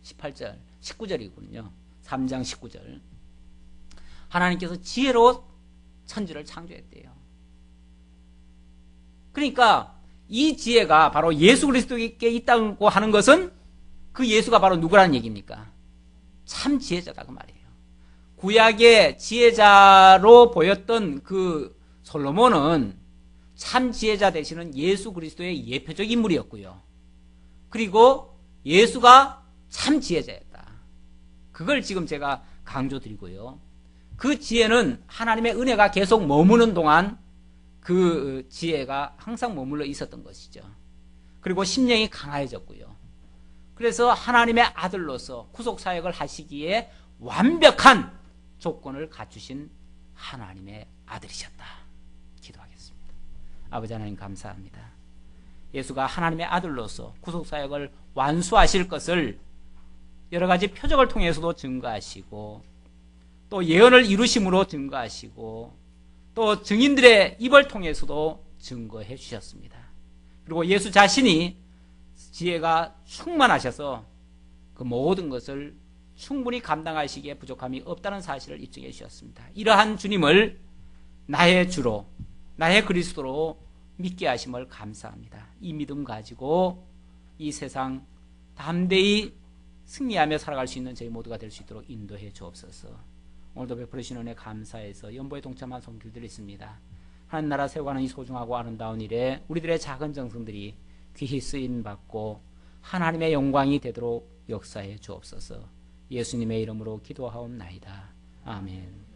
18절, 19절이군요. 3장 19절. 하나님께서 지혜로 천지를 창조했대요. 그러니까 이 지혜가 바로 예수 그리스도께 있다고 하는 것은 그 예수가 바로 누구라는 얘기입니까? 참 지혜자다 그 말이에요. 구약의 지혜자로 보였던 그 솔로몬은 참 지혜자 되시는 예수 그리스도의 예표적 인물이었고요. 그리고 예수가 참 지혜자였다. 그걸 지금 제가 강조드리고요. 그 지혜는 하나님의 은혜가 계속 머무는 동안 그 지혜가 항상 머물러 있었던 것이죠. 그리고 심령이 강화해졌고요. 그래서 하나님의 아들로서 구속사역을 하시기에 완벽한 조건을 갖추신 하나님의 아들이셨다. 기도하겠습니다. 아버지 하나님 감사합니다. 예수가 하나님의 아들로서 구속사역을 완수하실 것을 여러 가지 표적을 통해서도 증거하시고 또 예언을 이루심으로 증거하시고 또 증인들의 입을 통해서도 증거해 주셨습니다. 그리고 예수 자신이 지혜가 충만하셔서 그 모든 것을 충분히 감당하시기에 부족함이 없다는 사실을 입증해 주셨습니다. 이러한 주님을 나의 주로, 나의 그리스도로 믿게 하심을 감사합니다. 이 믿음 가지고 이 세상 담대히 승리하며 살아갈 수 있는 저희 모두가 될 수 있도록 인도해 주옵소서. 오늘도 베풀으신 은혜 감사해서 연보에 동참한 손길 드리십니다. 하나님 나라 세워가는 이 소중하고 아름다운 일에 우리들의 작은 정성들이 귀히 쓰임받고 하나님의 영광이 되도록 역사해 주옵소서. 예수님의 이름으로 기도하옵나이다. 아멘.